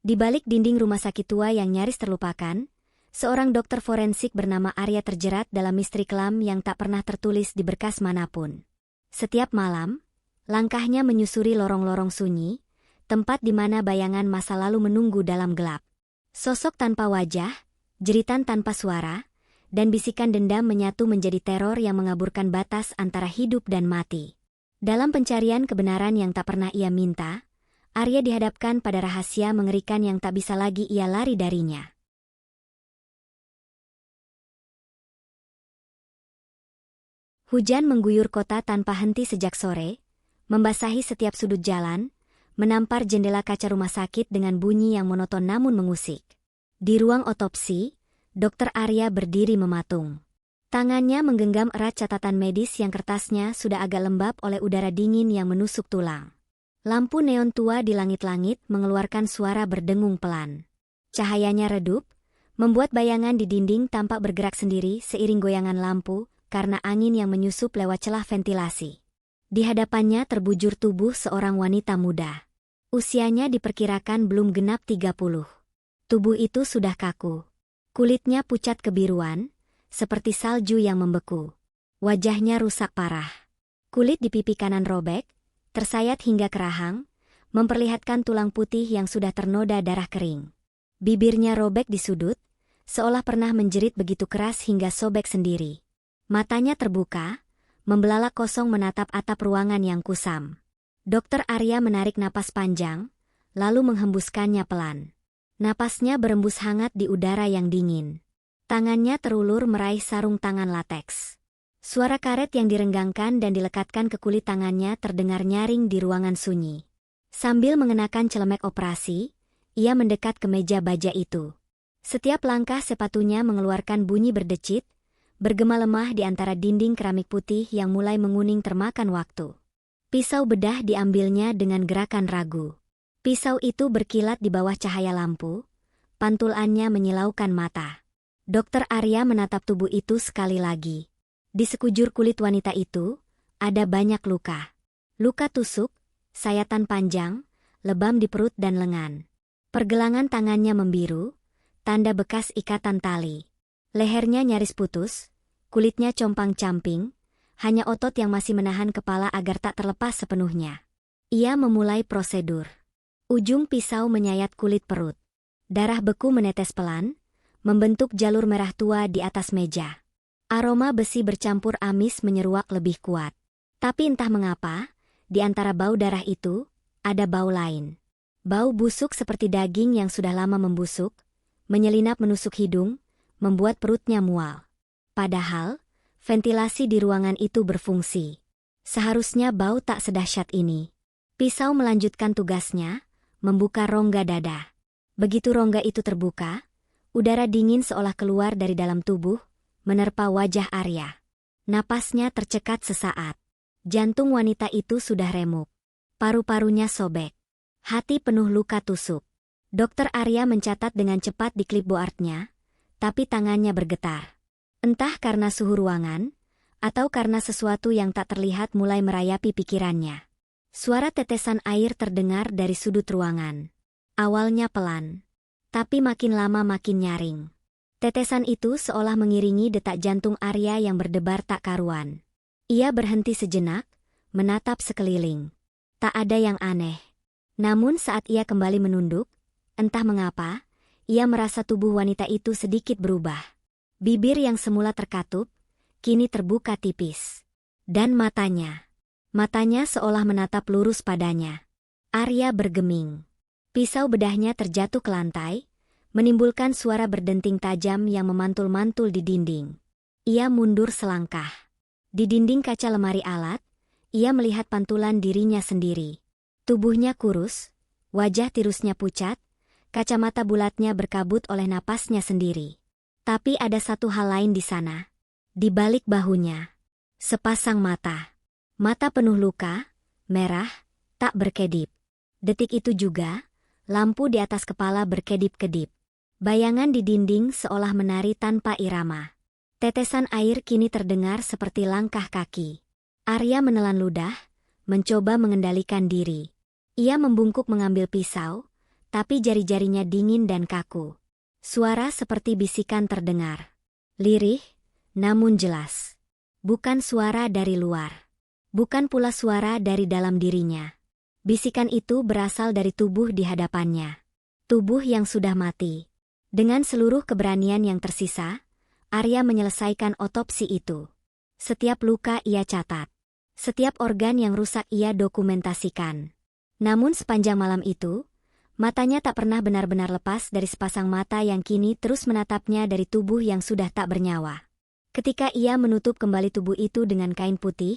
Di balik dinding rumah sakit tua yang nyaris terlupakan, seorang dokter forensik bernama Arya terjerat dalam misteri kelam yang tak pernah tertulis di berkas manapun. Setiap malam, langkahnya menyusuri lorong-lorong sunyi, tempat di mana bayangan masa lalu menunggu dalam gelap. Sosok tanpa wajah, jeritan tanpa suara, dan bisikan dendam menyatu menjadi teror yang mengaburkan batas antara hidup dan mati. Dalam pencarian kebenaran yang tak pernah ia minta, Arya dihadapkan pada rahasia mengerikan yang tak bisa lagi ia lari darinya. Hujan mengguyur kota tanpa henti sejak sore, membasahi setiap sudut jalan, menampar jendela kaca rumah sakit dengan bunyi yang monoton namun mengusik. Di ruang otopsi, Dr. Arya berdiri mematung. Tangannya menggenggam erat catatan medis yang kertasnya sudah agak lembab oleh udara dingin yang menusuk tulang. Lampu neon tua di langit-langit mengeluarkan suara berdengung pelan. Cahayanya redup, membuat bayangan di dinding tampak bergerak sendiri seiring goyangan lampu karena angin yang menyusup lewat celah ventilasi. Di hadapannya terbujur tubuh seorang wanita muda. Usianya diperkirakan belum genap 30. Tubuh itu sudah kaku. Kulitnya pucat kebiruan, seperti salju yang membeku. Wajahnya rusak parah. Kulit di pipi kanan robek, tersayat hingga ke rahang, memperlihatkan tulang putih yang sudah ternoda darah kering. Bibirnya robek di sudut, seolah pernah menjerit begitu keras hingga sobek sendiri. Matanya terbuka, membelalak kosong menatap atap ruangan yang kusam. Dr. Arya menarik napas panjang, lalu menghembuskannya pelan. Napasnya berembus hangat di udara yang dingin. Tangannya terulur meraih sarung tangan lateks. Suara karet yang direnggangkan dan dilekatkan ke kulit tangannya terdengar nyaring di ruangan sunyi. Sambil mengenakan celemek operasi, ia mendekat ke meja baja itu. Setiap langkah sepatunya mengeluarkan bunyi berdecit, bergema lemah di antara dinding keramik putih yang mulai menguning termakan waktu. Pisau bedah diambilnya dengan gerakan ragu. Pisau itu berkilat di bawah cahaya lampu, pantulannya menyilaukan mata. Dr. Arya menatap tubuh itu sekali lagi. Di sekujur kulit wanita itu, ada banyak luka. Luka tusuk, sayatan panjang, lebam di perut dan lengan. Pergelangan tangannya membiru, tanda bekas ikatan tali. Lehernya nyaris putus, kulitnya compang-camping, hanya otot yang masih menahan kepala agar tak terlepas sepenuhnya. Ia memulai prosedur. Ujung pisau menyayat kulit perut. Darah beku menetes pelan, membentuk jalur merah tua di atas meja. Aroma besi bercampur amis menyeruak lebih kuat. Tapi entah mengapa, di antara bau darah itu, ada bau lain. Bau busuk seperti daging yang sudah lama membusuk, menyelinap menusuk hidung, membuat perutnya mual. Padahal, ventilasi di ruangan itu berfungsi. Seharusnya bau tak sedahsyat ini. Pisau melanjutkan tugasnya, membuka rongga dada. Begitu rongga itu terbuka, udara dingin seolah keluar dari dalam tubuh, menerpa wajah Arya. Napasnya tercekat sesaat. Jantung wanita itu sudah remuk. Paru-parunya sobek. Hati penuh luka tusuk. Dr. Arya mencatat dengan cepat di clipboardnya, tapi tangannya bergetar. Entah karena suhu ruangan, atau karena sesuatu yang tak terlihat mulai merayapi pikirannya. Suara tetesan air terdengar dari sudut ruangan. Awalnya pelan, tapi makin lama makin nyaring. Tetesan itu seolah mengiringi detak jantung Arya yang berdebar tak karuan. Ia berhenti sejenak, menatap sekeliling. Tak ada yang aneh. Namun saat ia kembali menunduk, entah mengapa, ia merasa tubuh wanita itu sedikit berubah. Bibir yang semula terkatup, kini terbuka tipis. Dan matanya seolah menatap lurus padanya. Arya bergeming. Pisau bedahnya terjatuh ke lantai, menimbulkan suara berdenting tajam yang memantul-mantul di dinding. Ia mundur selangkah. Di dinding kaca lemari alat, ia melihat pantulan dirinya sendiri. Tubuhnya kurus, wajah tirusnya pucat, kacamata bulatnya berkabut oleh napasnya sendiri. Tapi ada satu hal lain di sana. Di balik bahunya, sepasang mata. Mata penuh luka, merah, tak berkedip. Detik itu juga, lampu di atas kepala berkedip-kedip. Bayangan di dinding seolah menari tanpa irama. Tetesan air kini terdengar seperti langkah kaki. Arya menelan ludah, mencoba mengendalikan diri. Ia membungkuk mengambil pisau, tapi jari-jarinya dingin dan kaku. Suara seperti bisikan terdengar. Lirih, namun jelas. Bukan suara dari luar. Bukan pula suara dari dalam dirinya. Bisikan itu berasal dari tubuh di hadapannya. Tubuh yang sudah mati. Dengan seluruh keberanian yang tersisa, Arya menyelesaikan otopsi itu. Setiap luka ia catat. Setiap organ yang rusak ia dokumentasikan. Namun sepanjang malam itu, matanya tak pernah benar-benar lepas dari sepasang mata yang kini terus menatapnya dari tubuh yang sudah tak bernyawa. Ketika ia menutup kembali tubuh itu dengan kain putih,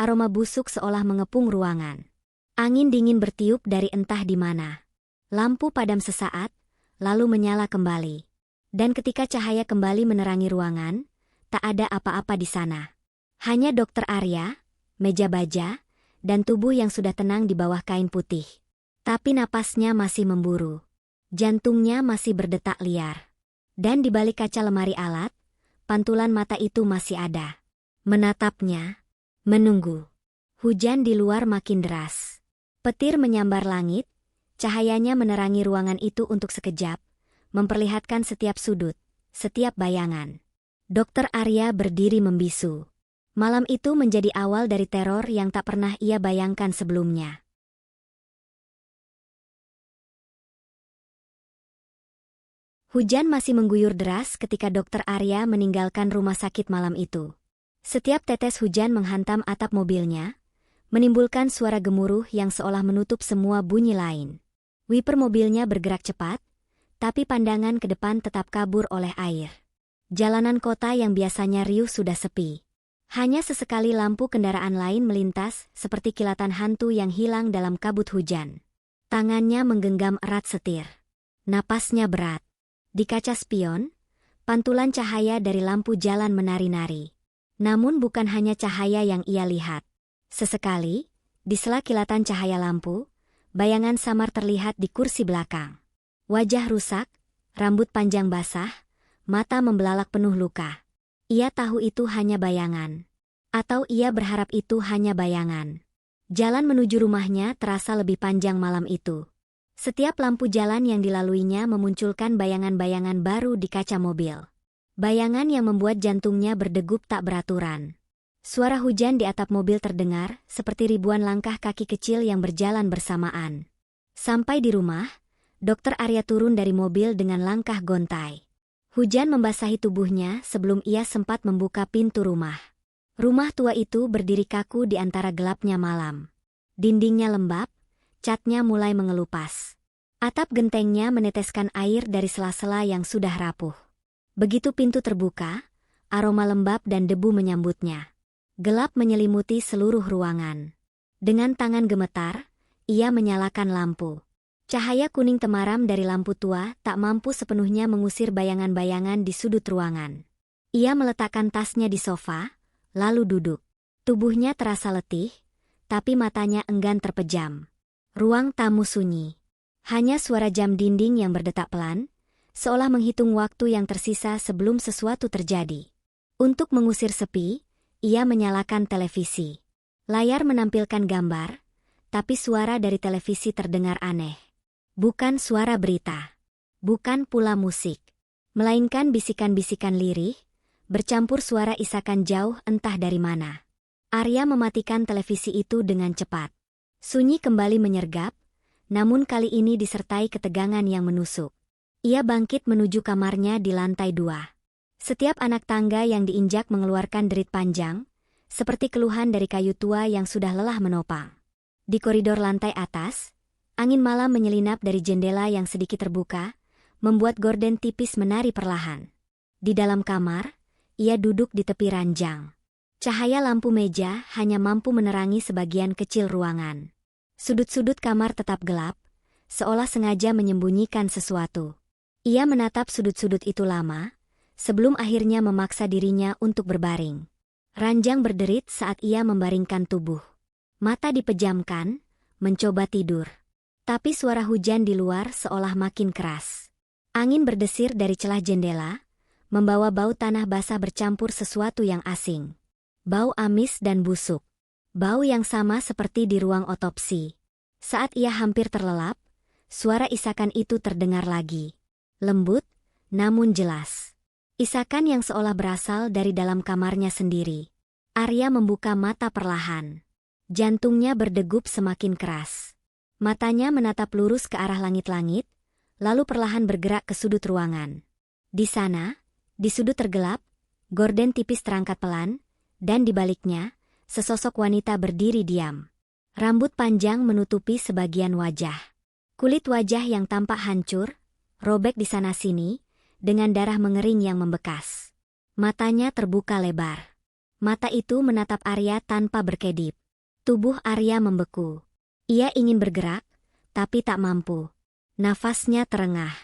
aroma busuk seolah mengepung ruangan. Angin dingin bertiup dari entah di mana. Lampu padam sesaat, lalu menyala kembali. Dan ketika cahaya kembali menerangi ruangan, tak ada apa-apa di sana. Hanya Dokter Arya, meja baja, dan tubuh yang sudah tenang di bawah kain putih. Tapi napasnya masih memburu. Jantungnya masih berdetak liar. Dan di balik kaca lemari alat, pantulan mata itu masih ada. Menatapnya, menunggu. Hujan di luar makin deras. Petir menyambar langit, cahayanya menerangi ruangan itu untuk sekejap, memperlihatkan setiap sudut, setiap bayangan. Dokter Arya berdiri membisu. Malam itu menjadi awal dari teror yang tak pernah ia bayangkan sebelumnya. Hujan masih mengguyur deras ketika Dokter Arya meninggalkan rumah sakit malam itu. Setiap tetes hujan menghantam atap mobilnya, menimbulkan suara gemuruh yang seolah menutup semua bunyi lain. Wiper mobilnya bergerak cepat, tapi pandangan ke depan tetap kabur oleh air. Jalanan kota yang biasanya riuh sudah sepi. Hanya sesekali lampu kendaraan lain melintas seperti kilatan hantu yang hilang dalam kabut hujan. Tangannya menggenggam erat setir. Napasnya berat. Di kaca spion, pantulan cahaya dari lampu jalan menari-nari. Namun bukan hanya cahaya yang ia lihat. Sesekali, di sela kilatan cahaya lampu, bayangan samar terlihat di kursi belakang. Wajah rusak, rambut panjang basah, mata membelalak penuh luka. Ia tahu itu hanya bayangan. Atau ia berharap itu hanya bayangan. Jalan menuju rumahnya terasa lebih panjang malam itu. Setiap lampu jalan yang dilaluinya memunculkan bayangan-bayangan baru di kaca mobil. Bayangan yang membuat jantungnya berdegup tak beraturan. Suara hujan di atap mobil terdengar seperti ribuan langkah kaki kecil yang berjalan bersamaan. Sampai di rumah, Dokter Arya turun dari mobil dengan langkah gontai. Hujan membasahi tubuhnya sebelum ia sempat membuka pintu rumah. Rumah tua itu berdiri kaku di antara gelapnya malam. Dindingnya lembab, catnya mulai mengelupas. Atap gentengnya meneteskan air dari sela-sela yang sudah rapuh. Begitu pintu terbuka, aroma lembab dan debu menyambutnya. Gelap menyelimuti seluruh ruangan. Dengan tangan gemetar, ia menyalakan lampu. Cahaya kuning temaram dari lampu tua tak mampu sepenuhnya mengusir bayangan-bayangan di sudut ruangan. Ia meletakkan tasnya di sofa, lalu duduk. Tubuhnya terasa letih, tapi matanya enggan terpejam. Ruang tamu sunyi. Hanya suara jam dinding yang berdetak pelan, seolah menghitung waktu yang tersisa sebelum sesuatu terjadi. Untuk mengusir sepi, ia menyalakan televisi. Layar menampilkan gambar, tapi suara dari televisi terdengar aneh. Bukan suara berita. Bukan pula musik. Melainkan bisikan-bisikan lirih, bercampur suara isakan jauh entah dari mana. Arya mematikan televisi itu dengan cepat. Sunyi kembali menyergap, namun kali ini disertai ketegangan yang menusuk. Ia bangkit menuju kamarnya di lantai 2. Setiap anak tangga yang diinjak mengeluarkan derit panjang, seperti keluhan dari kayu tua yang sudah lelah menopang. Di koridor lantai atas, angin malam menyelinap dari jendela yang sedikit terbuka, membuat gorden tipis menari perlahan. Di dalam kamar, ia duduk di tepi ranjang. Cahaya lampu meja hanya mampu menerangi sebagian kecil ruangan. Sudut-sudut kamar tetap gelap, seolah sengaja menyembunyikan sesuatu. Ia menatap sudut-sudut itu lama, sebelum akhirnya memaksa dirinya untuk berbaring. Ranjang berderit saat ia membaringkan tubuh. Mata dipejamkan, mencoba tidur. Tapi suara hujan di luar seolah makin keras. Angin berdesir dari celah jendela, membawa bau tanah basah bercampur sesuatu yang asing. Bau amis dan busuk. Bau yang sama seperti di ruang otopsi. Saat ia hampir terlelap, suara isakan itu terdengar lagi. Lembut, namun jelas. Isakan yang seolah berasal dari dalam kamarnya sendiri. Arya membuka mata perlahan. Jantungnya berdegup semakin keras. Matanya menatap lurus ke arah langit-langit, lalu perlahan bergerak ke sudut ruangan. Di sana, di sudut tergelap, gorden tipis terangkat pelan, dan di baliknya, sesosok wanita berdiri diam. Rambut panjang menutupi sebagian wajah. Kulit wajah yang tampak hancur, robek di sana-sini, dengan darah mengering yang membekas. Matanya terbuka lebar. Mata itu menatap Arya tanpa berkedip. Tubuh Arya membeku. Ia ingin bergerak, tapi tak mampu. Nafasnya terengah.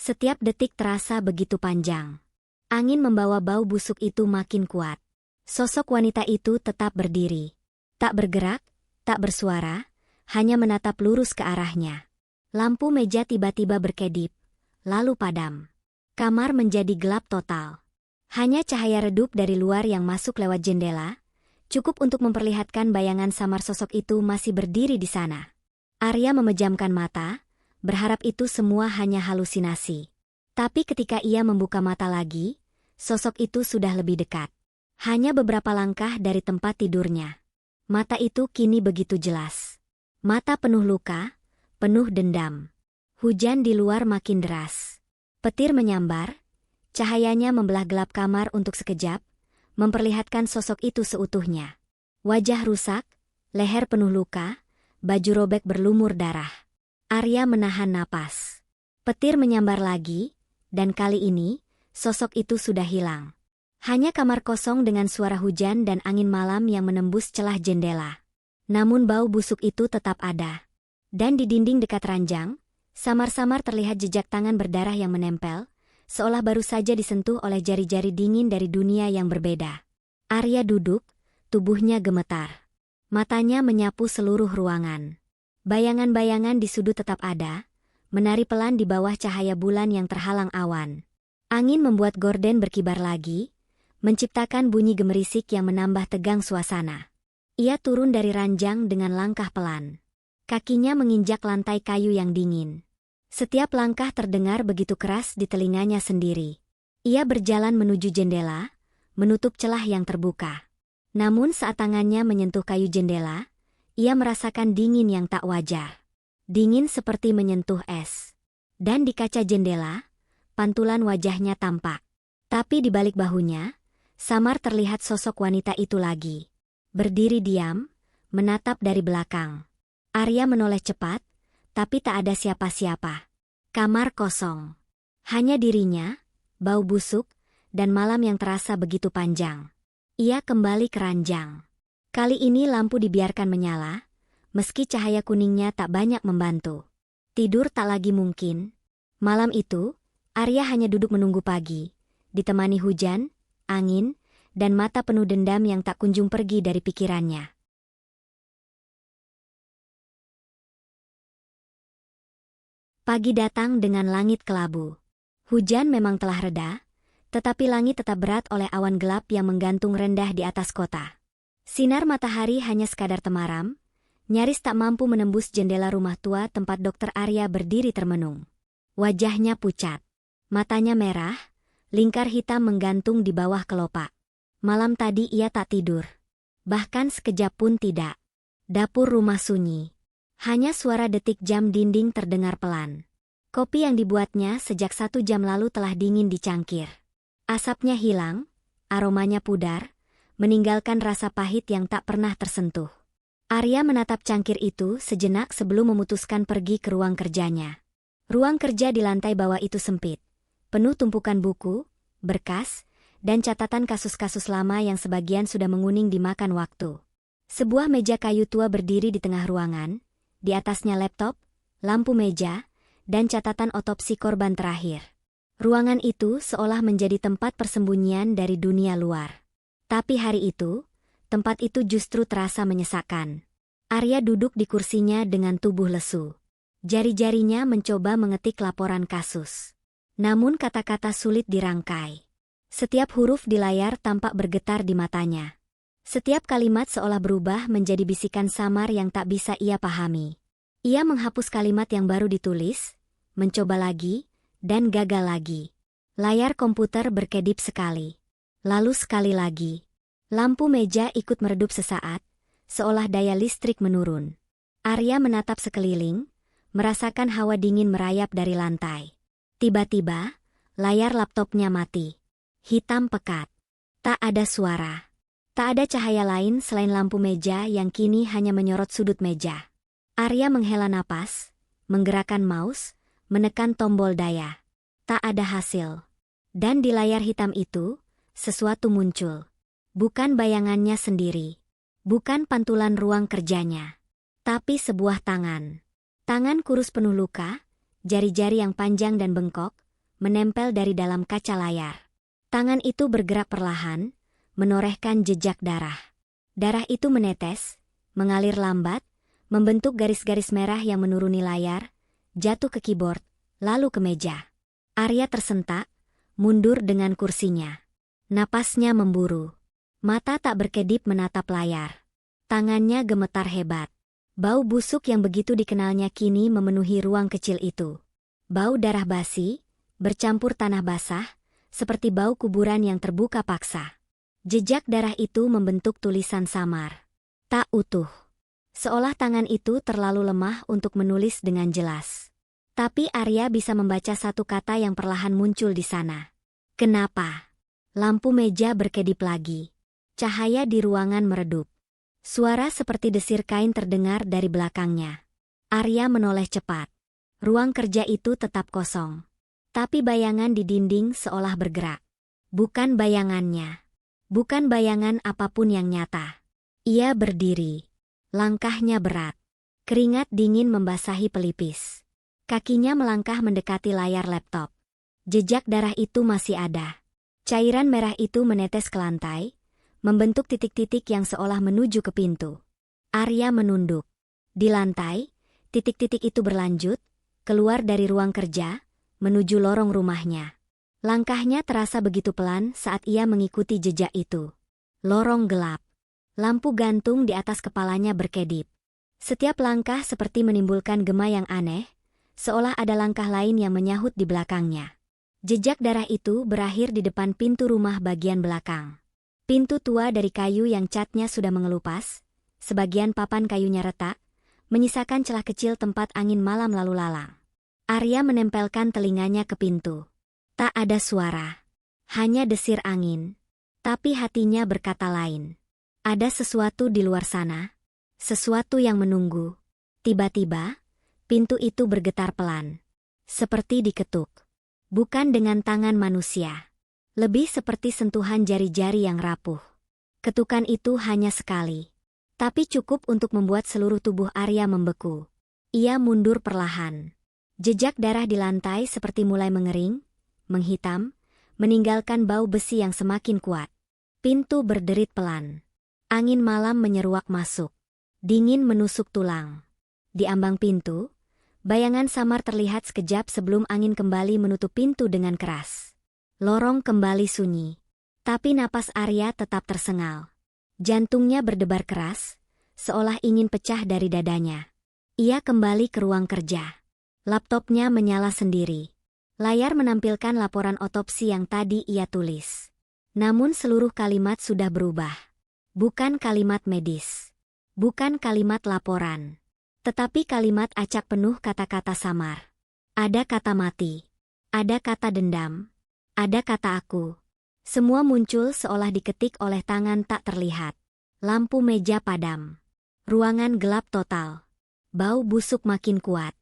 Setiap detik terasa begitu panjang. Angin membawa bau busuk itu makin kuat. Sosok wanita itu tetap berdiri. Tak bergerak, tak bersuara, hanya menatap lurus ke arahnya. Lampu meja tiba-tiba berkedip, lalu padam. Kamar menjadi gelap total. Hanya cahaya redup dari luar yang masuk lewat jendela, cukup untuk memperlihatkan bayangan samar sosok itu masih berdiri di sana. Arya memejamkan mata, berharap itu semua hanya halusinasi. Tapi ketika ia membuka mata lagi, sosok itu sudah lebih dekat. Hanya beberapa langkah dari tempat tidurnya. Mata itu kini begitu jelas. Mata penuh luka, penuh dendam. Hujan di luar makin deras. Petir menyambar, cahayanya membelah gelap kamar untuk sekejap, memperlihatkan sosok itu seutuhnya. Wajah rusak, leher penuh luka, baju robek berlumur darah. Arya menahan napas. Petir menyambar lagi, dan kali ini, sosok itu sudah hilang. Hanya kamar kosong dengan suara hujan dan angin malam yang menembus celah jendela. Namun bau busuk itu tetap ada. Dan di dinding dekat ranjang, samar-samar terlihat jejak tangan berdarah yang menempel, seolah baru saja disentuh oleh jari-jari dingin dari dunia yang berbeda. Arya duduk, tubuhnya gemetar. Matanya menyapu seluruh ruangan. Bayangan-bayangan di sudut tetap ada, menari pelan di bawah cahaya bulan yang terhalang awan. Angin membuat gorden berkibar lagi, menciptakan bunyi gemerisik yang menambah tegang suasana. Ia turun dari ranjang dengan langkah pelan. Kakinya menginjak lantai kayu yang dingin. Setiap langkah terdengar begitu keras di telinganya sendiri. Ia berjalan menuju jendela, menutup celah yang terbuka. Namun saat tangannya menyentuh kayu jendela, ia merasakan dingin yang tak wajar. Dingin seperti menyentuh es. Dan di kaca jendela, pantulan wajahnya tampak. Tapi di balik bahunya, samar terlihat sosok wanita itu lagi. Berdiri diam, menatap dari belakang. Arya menoleh cepat, tapi tak ada siapa-siapa. Kamar kosong. Hanya dirinya, bau busuk, dan malam yang terasa begitu panjang. Ia kembali ke ranjang. Kali ini lampu dibiarkan menyala, meski cahaya kuningnya tak banyak membantu. Tidur tak lagi mungkin. Malam itu, Arya hanya duduk menunggu pagi, ditemani hujan, angin, dan mata penuh dendam yang tak kunjung pergi dari pikirannya. Pagi datang dengan langit kelabu. Hujan memang telah reda, tetapi langit tetap berat oleh awan gelap yang menggantung rendah di atas kota. Sinar matahari hanya sekadar temaram, nyaris tak mampu menembus jendela rumah tua tempat Dokter Arya berdiri termenung. Wajahnya pucat, matanya merah, lingkar hitam menggantung di bawah kelopak. Malam tadi ia tak tidur. Bahkan sekejap pun tidak. Dapur rumah sunyi. Hanya suara detik jam dinding terdengar pelan. Kopi yang dibuatnya sejak 1 jam lalu telah dingin di cangkir. Asapnya hilang, aromanya pudar, meninggalkan rasa pahit yang tak pernah tersentuh. Arya menatap cangkir itu sejenak sebelum memutuskan pergi ke ruang kerjanya. Ruang kerja di lantai bawah itu sempit, penuh tumpukan buku, berkas, dan catatan kasus-kasus lama yang sebagian sudah menguning dimakan waktu. Sebuah meja kayu tua berdiri di tengah ruangan, di atasnya laptop, lampu meja, dan catatan otopsi korban terakhir. Ruangan itu seolah menjadi tempat persembunyian dari dunia luar. Tapi hari itu, tempat itu justru terasa menyesakkan. Arya duduk di kursinya dengan tubuh lesu. Jari-jarinya mencoba mengetik laporan kasus. Namun kata-kata sulit dirangkai. Setiap huruf di layar tampak bergetar di matanya. Setiap kalimat seolah berubah menjadi bisikan samar yang tak bisa ia pahami. Ia menghapus kalimat yang baru ditulis, mencoba lagi, dan gagal lagi. Layar komputer berkedip sekali. Lalu sekali lagi. Lampu meja ikut meredup sesaat, seolah daya listrik menurun. Arya menatap sekeliling, merasakan hawa dingin merayap dari lantai. Tiba-tiba, layar laptopnya mati. Hitam pekat. Tak ada suara. Tak ada cahaya lain selain lampu meja yang kini hanya menyorot sudut meja. Arya menghela napas, menggerakkan mouse, menekan tombol daya. Tak ada hasil. Dan di layar hitam itu, sesuatu muncul. Bukan bayangannya sendiri. Bukan pantulan ruang kerjanya. Tapi sebuah tangan. Tangan kurus penuh luka, jari-jari yang panjang dan bengkok, menempel dari dalam kaca layar. Tangan itu bergerak perlahan, menorehkan jejak darah. Darah itu menetes, mengalir lambat, membentuk garis-garis merah yang menuruni layar, jatuh ke keyboard, lalu ke meja. Arya tersentak, mundur dengan kursinya. Napasnya memburu. Mata tak berkedip menatap layar. Tangannya gemetar hebat. Bau busuk yang begitu dikenalnya kini memenuhi ruang kecil itu. Bau darah basi, bercampur tanah basah, seperti bau kuburan yang terbuka paksa. Jejak darah itu membentuk tulisan samar. Tak utuh. Seolah tangan itu terlalu lemah untuk menulis dengan jelas. Tapi Arya bisa membaca satu kata yang perlahan muncul di sana. Kenapa? Lampu meja berkedip lagi. Cahaya di ruangan meredup. Suara seperti desir kain terdengar dari belakangnya. Arya menoleh cepat. Ruang kerja itu tetap kosong. Tapi bayangan di dinding seolah bergerak. Bukan bayangannya. Bukan bayangan apapun yang nyata. Ia berdiri. Langkahnya berat. Keringat dingin membasahi pelipis. Kakinya melangkah mendekati layar laptop. Jejak darah itu masih ada. Cairan merah itu menetes ke lantai, membentuk titik-titik yang seolah menuju ke pintu. Arya menunduk. Di lantai, titik-titik itu berlanjut, keluar dari ruang kerja, menuju lorong rumahnya. Langkahnya terasa begitu pelan saat ia mengikuti jejak itu. Lorong gelap. Lampu gantung di atas kepalanya berkedip. Setiap langkah seperti menimbulkan gema yang aneh, seolah ada langkah lain yang menyahut di belakangnya. Jejak darah itu berakhir di depan pintu rumah bagian belakang. Pintu tua dari kayu yang catnya sudah mengelupas, sebagian papan kayunya retak, menyisakan celah kecil tempat angin malam lalu lalang. Arya menempelkan telinganya ke pintu. Tak ada suara. Hanya desir angin. Tapi hatinya berkata lain. Ada sesuatu di luar sana. Sesuatu yang menunggu. Tiba-tiba, pintu itu bergetar pelan. Seperti diketuk. Bukan dengan tangan manusia. Lebih seperti sentuhan jari-jari yang rapuh. Ketukan itu hanya sekali. Tapi cukup untuk membuat seluruh tubuh Arya membeku. Ia mundur perlahan. Jejak darah di lantai seperti mulai mengering, menghitam, meninggalkan bau besi yang semakin kuat. Pintu berderit pelan. Angin malam menyeruak masuk. Dingin menusuk tulang. Di ambang pintu, bayangan samar terlihat sekejap sebelum angin kembali menutup pintu dengan keras. Lorong kembali sunyi. Tapi napas Arya tetap tersengal. Jantungnya berdebar keras, seolah ingin pecah dari dadanya. Ia kembali ke ruang kerja. Laptopnya menyala sendiri. Layar menampilkan laporan otopsi yang tadi ia tulis. Namun seluruh kalimat sudah berubah. Bukan kalimat medis. Bukan kalimat laporan. Tetapi kalimat acak penuh kata-kata samar. Ada kata mati. Ada kata dendam. Ada kata aku. Semua muncul seolah diketik oleh tangan tak terlihat. Lampu meja padam. Ruangan gelap total. Bau busuk makin kuat.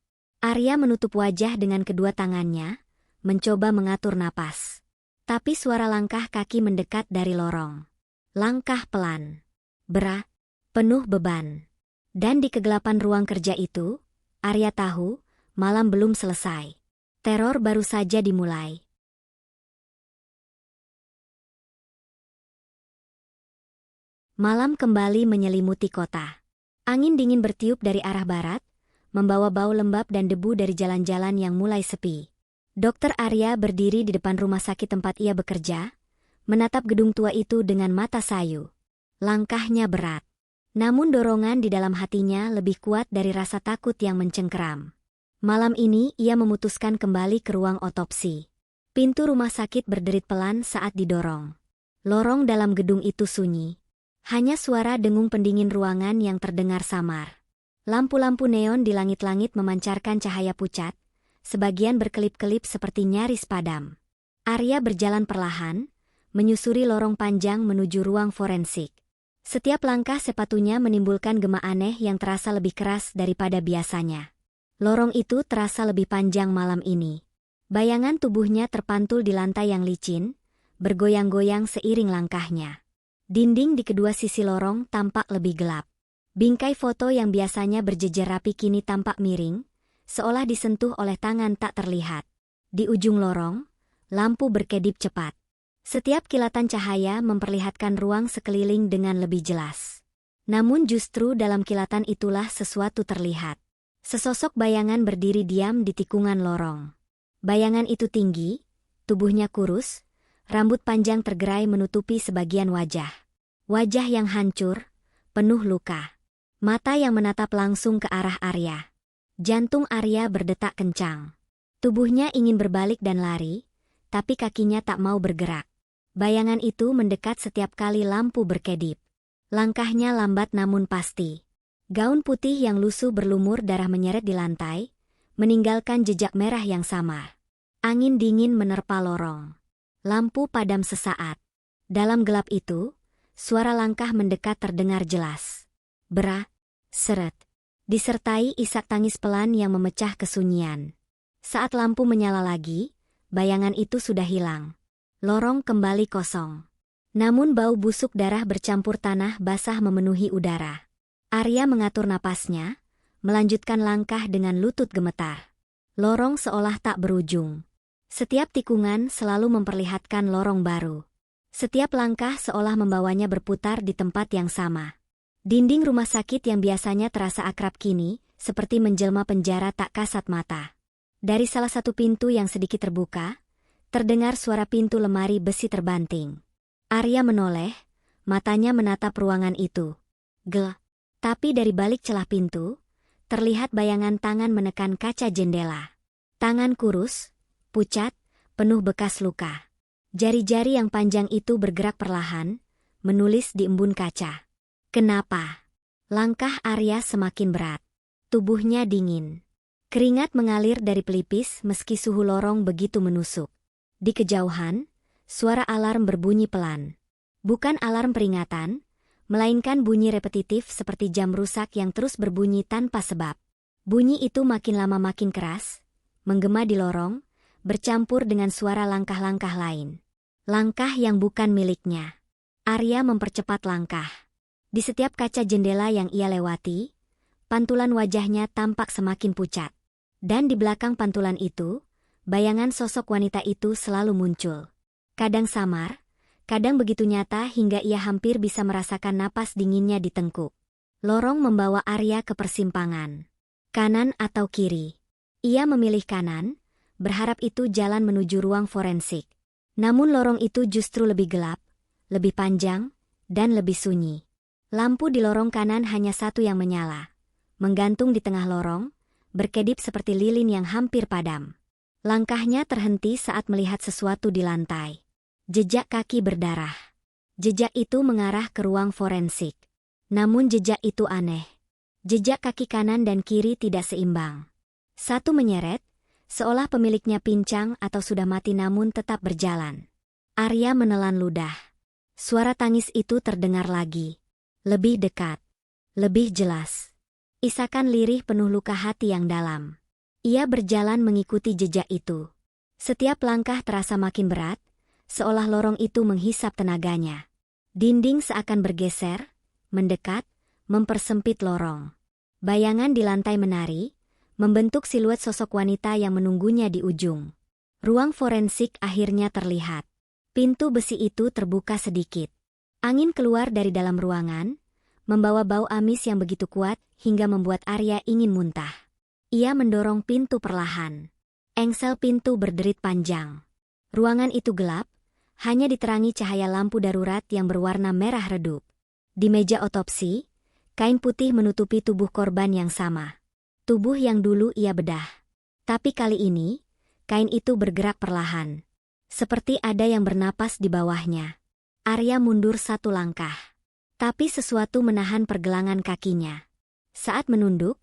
Arya menutup wajah dengan kedua tangannya, mencoba mengatur napas. Tapi suara langkah kaki mendekat dari lorong. Langkah pelan. Berat. Penuh beban. Dan di kegelapan ruang kerja itu, Arya tahu, malam belum selesai. Teror baru saja dimulai. Malam kembali menyelimuti kota. Angin dingin bertiup dari arah barat, membawa bau lembab dan debu dari jalan-jalan yang mulai sepi. Dokter Arya berdiri di depan rumah sakit tempat ia bekerja, menatap gedung tua itu dengan mata sayu. Langkahnya berat. Namun dorongan di dalam hatinya lebih kuat dari rasa takut yang mencengkeram. Malam ini ia memutuskan kembali ke ruang otopsi. Pintu rumah sakit berderit pelan saat didorong. Lorong dalam gedung itu sunyi. Hanya suara dengung pendingin ruangan yang terdengar samar. Lampu-lampu neon di langit-langit memancarkan cahaya pucat, sebagian berkelip-kelip seperti nyaris padam. Arya berjalan perlahan, menyusuri lorong panjang menuju ruang forensik. Setiap langkah sepatunya menimbulkan gema aneh yang terasa lebih keras daripada biasanya. Lorong itu terasa lebih panjang malam ini. Bayangan tubuhnya terpantul di lantai yang licin, bergoyang-goyang seiring langkahnya. Dinding di kedua sisi lorong tampak lebih gelap. Bingkai foto yang biasanya berjejer rapi kini tampak miring, seolah disentuh oleh tangan tak terlihat. Di ujung lorong, lampu berkedip cepat. Setiap kilatan cahaya memperlihatkan ruang sekeliling dengan lebih jelas. Namun justru dalam kilatan itulah sesuatu terlihat. Sesosok bayangan berdiri diam di tikungan lorong. Bayangan itu tinggi, tubuhnya kurus, rambut panjang tergerai menutupi sebagian wajah. Wajah yang hancur, penuh luka. Mata yang menatap langsung ke arah Arya. Jantung Arya berdetak kencang. Tubuhnya ingin berbalik dan lari, tapi kakinya tak mau bergerak. Bayangan itu mendekat setiap kali lampu berkedip. Langkahnya lambat namun pasti. Gaun putih yang lusuh berlumur darah menyeret di lantai, meninggalkan jejak merah yang samar. Angin dingin menerpa lorong. Lampu padam sesaat. Dalam gelap itu, suara langkah mendekat terdengar jelas. Berat, seret, disertai isak tangis pelan yang memecah kesunyian. Saat lampu menyala lagi, bayangan itu sudah hilang. Lorong kembali kosong. Namun bau busuk darah bercampur tanah basah memenuhi udara. Arya mengatur napasnya, melanjutkan langkah dengan lutut gemetar. Lorong seolah tak berujung. Setiap tikungan selalu memperlihatkan lorong baru. Setiap langkah seolah membawanya berputar di tempat yang sama. Dinding rumah sakit yang biasanya terasa akrab kini, seperti menjelma penjara tak kasat mata. Dari salah satu pintu yang sedikit terbuka, terdengar suara pintu lemari besi terbanting. Arya menoleh, matanya menatap ruangan itu. Gelap. Tapi dari balik celah pintu, terlihat bayangan tangan menekan kaca jendela. Tangan kurus, pucat, penuh bekas luka. Jari-jari yang panjang itu bergerak perlahan, menulis di embun kaca. Kenapa? Langkah Arya semakin berat. Tubuhnya dingin. Keringat mengalir dari pelipis meski suhu lorong begitu menusuk. Di kejauhan, suara alarm berbunyi pelan. Bukan alarm peringatan, melainkan bunyi repetitif seperti jam rusak yang terus berbunyi tanpa sebab. Bunyi itu makin lama makin keras, menggema di lorong, bercampur dengan suara langkah-langkah lain. Langkah yang bukan miliknya. Arya mempercepat langkah. Di setiap kaca jendela yang ia lewati, pantulan wajahnya tampak semakin pucat. Dan di belakang pantulan itu, bayangan sosok wanita itu selalu muncul. Kadang samar, kadang begitu nyata hingga ia hampir bisa merasakan napas dinginnya di tengkuk. Lorong membawa Arya ke persimpangan. Kanan atau kiri? Ia memilih kanan, berharap itu jalan menuju ruang forensik. Namun lorong itu justru lebih gelap, lebih panjang, dan lebih sunyi. Lampu di lorong kanan hanya satu yang menyala. Menggantung di tengah lorong, berkedip seperti lilin yang hampir padam. Langkahnya terhenti saat melihat sesuatu di lantai. Jejak kaki berdarah. Jejak itu mengarah ke ruang forensik. Namun jejak itu aneh. Jejak kaki kanan dan kiri tidak seimbang. Satu menyeret, seolah pemiliknya pincang atau sudah mati namun tetap berjalan. Arya menelan ludah. Suara tangis itu terdengar lagi. Lebih dekat. Lebih jelas. Isakan lirih penuh luka hati yang dalam. Ia berjalan mengikuti jejak itu. Setiap langkah terasa makin berat, seolah lorong itu menghisap tenaganya. Dinding seakan bergeser, mendekat, mempersempit lorong. Bayangan di lantai menari, membentuk siluet sosok wanita yang menunggunya di ujung. Ruang forensik akhirnya terlihat. Pintu besi itu terbuka sedikit. Angin keluar dari dalam ruangan, membawa bau amis yang begitu kuat hingga membuat Arya ingin muntah. Ia mendorong pintu perlahan. Engsel pintu berderit panjang. Ruangan itu gelap, hanya diterangi cahaya lampu darurat yang berwarna merah redup. Di meja otopsi, Kain putih menutupi tubuh korban yang sama. Tubuh yang dulu ia bedah. Tapi kali ini, kain itu bergerak perlahan. Seperti ada yang bernapas di bawahnya. Arya mundur satu langkah. Tapi sesuatu menahan pergelangan kakinya. Saat menunduk,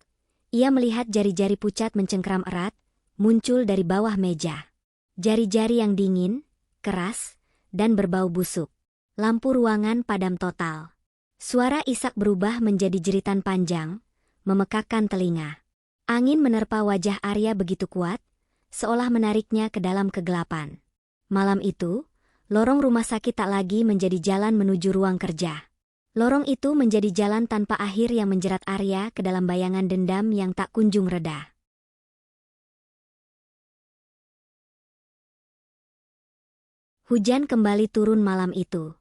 ia melihat jari-jari pucat mencengkram erat, muncul dari bawah meja. Jari-jari yang dingin, keras, dan berbau busuk. Lampu ruangan padam total. Suara isak berubah menjadi jeritan panjang, memekakkan telinga. Angin menerpa wajah Arya begitu kuat, seolah menariknya ke dalam kegelapan. Malam itu, lorong rumah sakit tak lagi menjadi jalan menuju ruang kerja. Lorong itu menjadi jalan tanpa akhir yang menjerat Arya ke dalam bayangan dendam yang tak kunjung reda. Hujan kembali turun malam itu.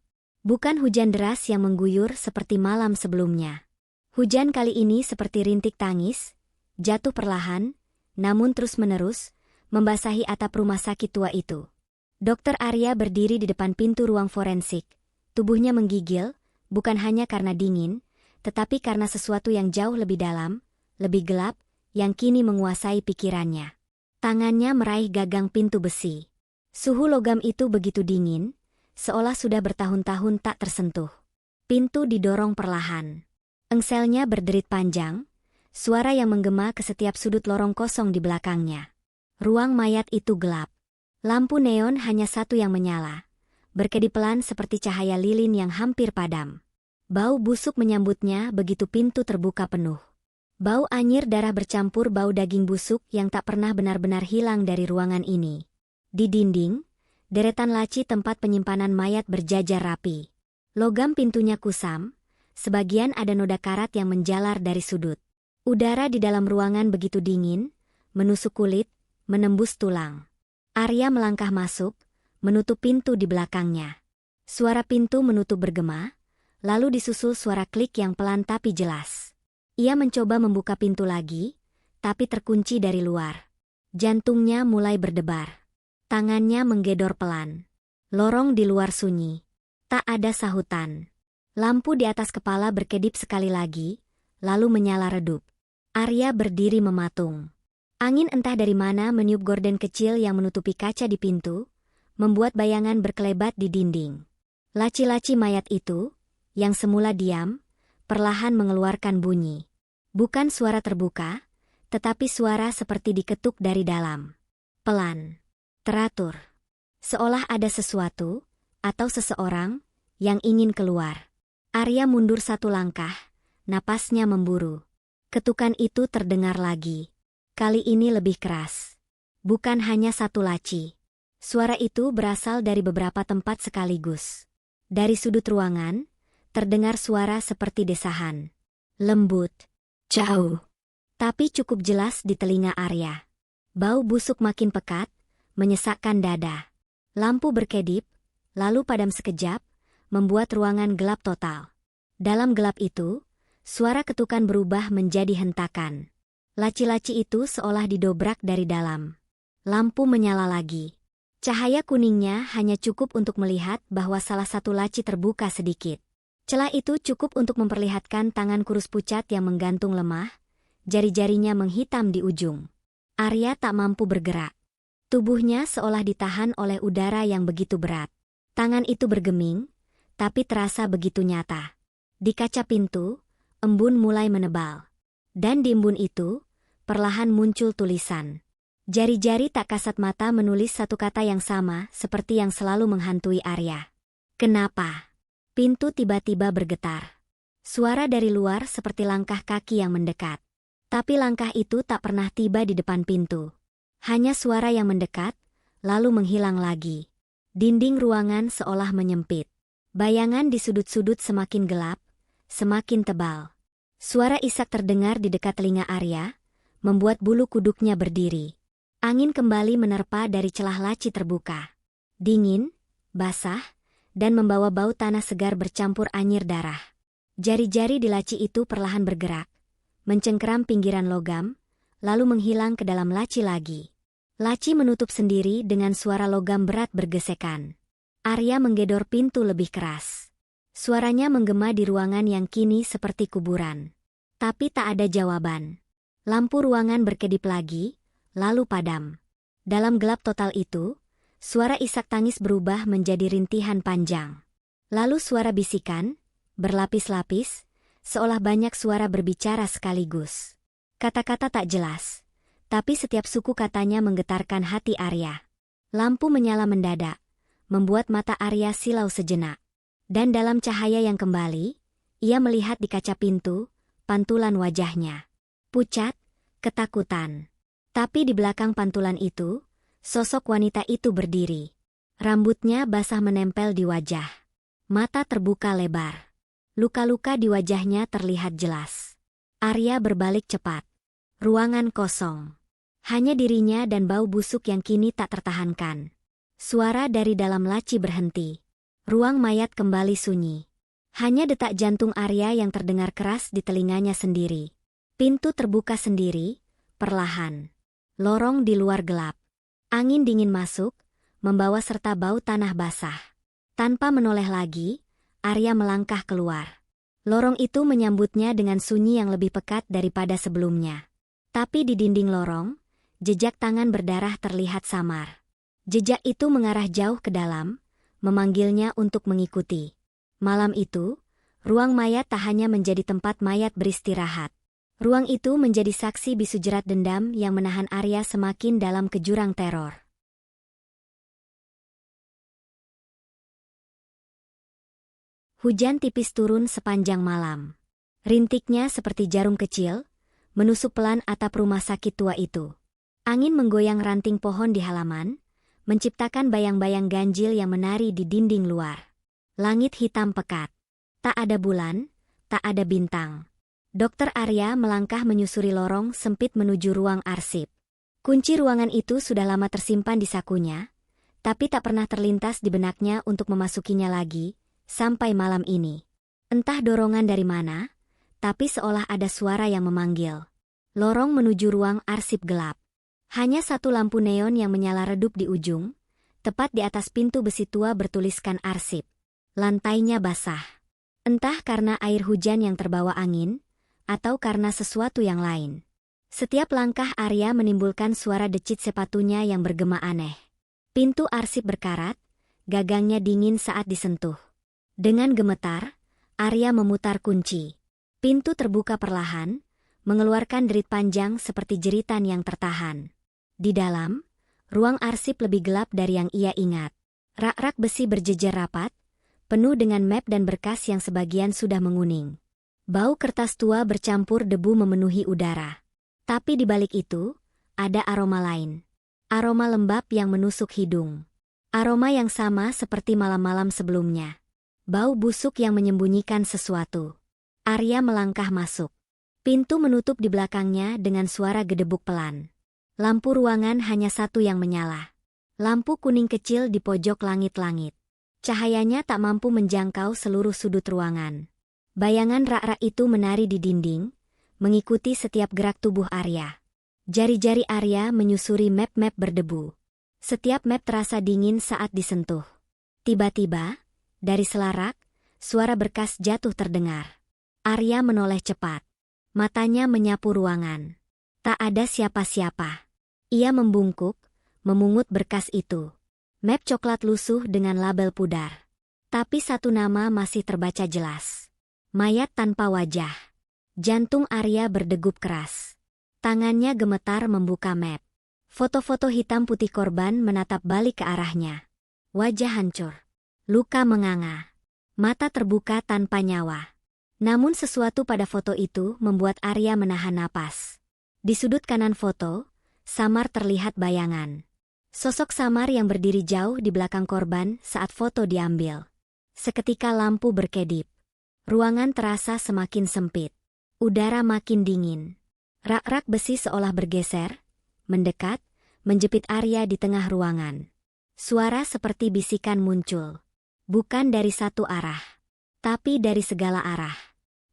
Bukan hujan deras yang mengguyur seperti malam sebelumnya. Hujan kali ini seperti rintik tangis, jatuh perlahan, namun terus-menerus, membasahi atap rumah sakit tua itu. Dokter Arya berdiri di depan pintu ruang forensik. Tubuhnya menggigil, bukan hanya karena dingin, tetapi karena sesuatu yang jauh lebih dalam, lebih gelap, yang kini menguasai pikirannya. Tangannya meraih gagang pintu besi. Suhu logam itu begitu dingin, seolah sudah bertahun-tahun tak tersentuh. Pintu didorong perlahan. Engselnya berderit panjang, suara yang menggema ke setiap sudut lorong kosong di belakangnya. Ruang mayat itu gelap. Lampu neon hanya satu yang menyala, berkedip pelan seperti cahaya lilin yang hampir padam. Bau busuk menyambutnya begitu pintu terbuka penuh. Bau anyir darah bercampur bau daging busuk yang tak pernah benar-benar hilang dari ruangan ini. Di dinding, deretan laci tempat penyimpanan mayat berjajar rapi. Logam pintunya kusam, sebagian ada noda karat yang menjalar dari sudut. Udara di dalam ruangan begitu dingin, menusuk kulit, menembus tulang. Arya melangkah masuk, menutup pintu di belakangnya. Suara pintu menutup bergema, lalu disusul suara klik yang pelan tapi jelas. Ia mencoba membuka pintu lagi, tapi terkunci dari luar. Jantungnya mulai berdebar. Tangannya menggedor pelan. Lorong di luar sunyi. Tak ada sahutan. Lampu di atas kepala berkedip sekali lagi, lalu menyala redup. Arya berdiri mematung. Angin entah dari mana meniup gorden kecil yang menutupi kaca di pintu, membuat bayangan berkelebat di dinding. Laci-laci mayat itu, yang semula diam, perlahan mengeluarkan bunyi. Bukan suara terbuka, tetapi suara seperti diketuk dari dalam. Pelan. Teratur. Seolah ada sesuatu, atau seseorang, yang ingin keluar. Arya mundur satu langkah, napasnya memburu. Ketukan itu terdengar lagi. Kali ini lebih keras. Bukan hanya satu laci. Suara itu berasal dari beberapa tempat sekaligus. Dari sudut ruangan, terdengar suara seperti desahan. Lembut. Jauh. Tapi cukup jelas di telinga Arya. Bau busuk makin pekat, menyesakkan dada. Lampu berkedip, lalu padam sekejap, membuat ruangan gelap total. Dalam gelap itu, suara ketukan berubah menjadi hentakan. Laci-laci itu seolah didobrak dari dalam. Lampu menyala lagi. Cahaya kuningnya hanya cukup untuk melihat bahwa salah satu laci terbuka sedikit. Celah itu cukup untuk memperlihatkan tangan kurus pucat yang menggantung lemah, jari-jarinya menghitam di ujung. Arya tak mampu bergerak. Tubuhnya seolah ditahan oleh udara yang begitu berat. Tangan itu bergeming, tapi terasa begitu nyata. Di kaca pintu, embun mulai menebal. Dan di embun itu, perlahan muncul tulisan. Jari-jari tak kasat mata menulis satu kata yang sama seperti yang selalu menghantui Arya. Kenapa? Pintu tiba-tiba bergetar. Suara dari luar seperti langkah kaki yang mendekat. Tapi langkah itu tak pernah tiba di depan pintu. Hanya suara yang mendekat, lalu menghilang lagi. Dinding ruangan seolah menyempit. Bayangan di sudut-sudut semakin gelap, semakin tebal. Suara isak terdengar di dekat telinga Arya, membuat bulu kuduknya berdiri. Angin kembali menerpa dari celah laci terbuka. Dingin, basah, dan membawa bau tanah segar bercampur anyir darah. Jari-jari di laci itu perlahan bergerak, mencengkeram pinggiran logam, lalu menghilang ke dalam laci lagi. Laci menutup sendiri dengan suara logam berat bergesekan. Arya menggedor pintu lebih keras. Suaranya menggema di ruangan yang kini seperti kuburan. Tapi tak ada jawaban. Lampu ruangan berkedip lagi, lalu padam. Dalam gelap total itu, suara isak tangis berubah menjadi rintihan panjang. Lalu suara bisikan, berlapis-lapis, seolah banyak suara berbicara sekaligus. Kata-kata tak jelas, tapi setiap suku katanya menggetarkan hati Arya. Lampu menyala mendadak, membuat mata Arya silau sejenak. Dan dalam cahaya yang kembali, ia melihat di kaca pintu, pantulan wajahnya. Pucat, ketakutan. Tapi di belakang pantulan itu, sosok wanita itu berdiri. Rambutnya basah menempel di wajah. Mata terbuka lebar. Luka-luka di wajahnya terlihat jelas. Arya berbalik cepat. Ruangan kosong. Hanya dirinya dan bau busuk yang kini tak tertahankan. Suara dari dalam laci berhenti. Ruang mayat kembali sunyi. Hanya detak jantung Arya yang terdengar keras di telinganya sendiri. Pintu terbuka sendiri, perlahan. Lorong di luar gelap. Angin dingin masuk, membawa serta bau tanah basah. Tanpa menoleh lagi, Arya melangkah keluar. Lorong itu menyambutnya dengan sunyi yang lebih pekat daripada sebelumnya. Tapi di dinding lorong, jejak tangan berdarah terlihat samar. Jejak itu mengarah jauh ke dalam, memanggilnya untuk mengikuti. Malam itu, ruang mayat tak hanya menjadi tempat mayat beristirahat. Ruang itu menjadi saksi bisu jerat dendam yang menahan Arya semakin dalam ke jurang teror. Hujan tipis turun sepanjang malam. Rintiknya seperti jarum kecil, menusuk pelan atap rumah sakit tua itu. Angin menggoyang ranting pohon di halaman, menciptakan bayang-bayang ganjil yang menari di dinding luar. Langit hitam pekat. Tak ada bulan, tak ada bintang. Dokter Arya melangkah menyusuri lorong sempit menuju ruang arsip. Kunci ruangan itu sudah lama tersimpan di sakunya, tapi tak pernah terlintas di benaknya untuk memasukinya lagi, sampai malam ini. Entah dorongan dari mana, tapi seolah ada suara yang memanggil. Lorong menuju ruang arsip gelap. Hanya satu lampu neon yang menyala redup di ujung, tepat di atas pintu besi tua bertuliskan arsip. Lantainya basah. Entah karena air hujan yang terbawa angin, atau karena sesuatu yang lain. Setiap langkah Arya menimbulkan suara decit sepatunya yang bergema aneh. Pintu arsip berkarat, gagangnya dingin saat disentuh. Dengan gemetar, Arya memutar kunci. Pintu terbuka perlahan, mengeluarkan derit panjang seperti jeritan yang tertahan. Di dalam, ruang arsip lebih gelap dari yang ia ingat. Rak-rak besi berjejer rapat, penuh dengan map dan berkas yang sebagian sudah menguning. Bau kertas tua bercampur debu memenuhi udara. Tapi di balik itu, ada aroma lain. Aroma lembab yang menusuk hidung. Aroma yang sama seperti malam-malam sebelumnya. Bau busuk yang menyembunyikan sesuatu. Arya melangkah masuk. Pintu menutup di belakangnya dengan suara gedebuk pelan. Lampu ruangan hanya satu yang menyala. Lampu kuning kecil di pojok langit-langit. Cahayanya tak mampu menjangkau seluruh sudut ruangan. Bayangan rak-rak itu menari di dinding, mengikuti setiap gerak tubuh Arya. Jari-jari Arya menyusuri map-map berdebu. Setiap map terasa dingin saat disentuh. Tiba-tiba, dari selarak, suara berkas jatuh terdengar. Arya menoleh cepat. Matanya menyapu ruangan. Tak ada siapa-siapa. Ia membungkuk, memungut berkas itu. Map coklat lusuh dengan label pudar. Tapi satu nama masih terbaca jelas. Mayat tanpa wajah. Jantung Arya berdegup keras. Tangannya gemetar membuka map. Foto-foto hitam putih korban menatap balik ke arahnya. Wajah hancur. Luka menganga. Mata terbuka tanpa nyawa. Namun sesuatu pada foto itu membuat Arya menahan napas. Di sudut kanan foto, samar terlihat bayangan. Sosok samar yang berdiri jauh di belakang korban saat foto diambil. Seketika lampu berkedip. Ruangan terasa semakin sempit. Udara makin dingin. Rak-rak besi seolah bergeser, mendekat, menjepit Arya di tengah ruangan. Suara seperti bisikan muncul. Bukan dari satu arah, tapi dari segala arah.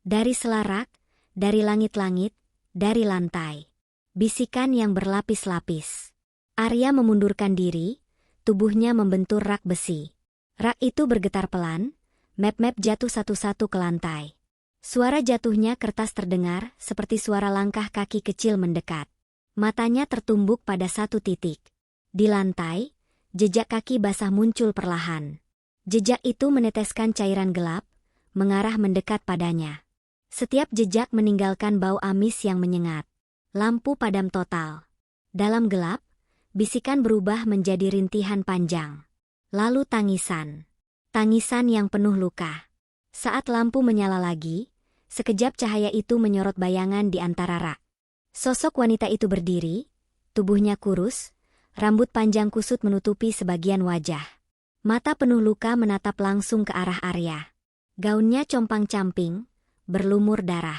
Dari selarak, dari langit-langit, dari lantai. Bisikan yang berlapis-lapis. Arya memundurkan diri, tubuhnya membentur rak besi. Rak itu bergetar pelan, Map-map jatuh satu-satu ke lantai. Suara jatuhnya kertas terdengar seperti suara langkah kaki kecil mendekat. Matanya tertumbuk pada satu titik. Di lantai, jejak kaki basah muncul perlahan. Jejak itu meneteskan cairan gelap, mengarah mendekat padanya. Setiap jejak meninggalkan bau amis yang menyengat. Lampu padam total. Dalam gelap, bisikan berubah menjadi rintihan panjang. Lalu tangisan. Tangisan yang penuh luka. Saat lampu menyala lagi, sekejap cahaya itu menyorot bayangan di antara rak. Sosok wanita itu berdiri, tubuhnya kurus, rambut panjang kusut menutupi sebagian wajah. Mata penuh luka menatap langsung ke arah Arya. Gaunnya compang-camping, berlumur darah.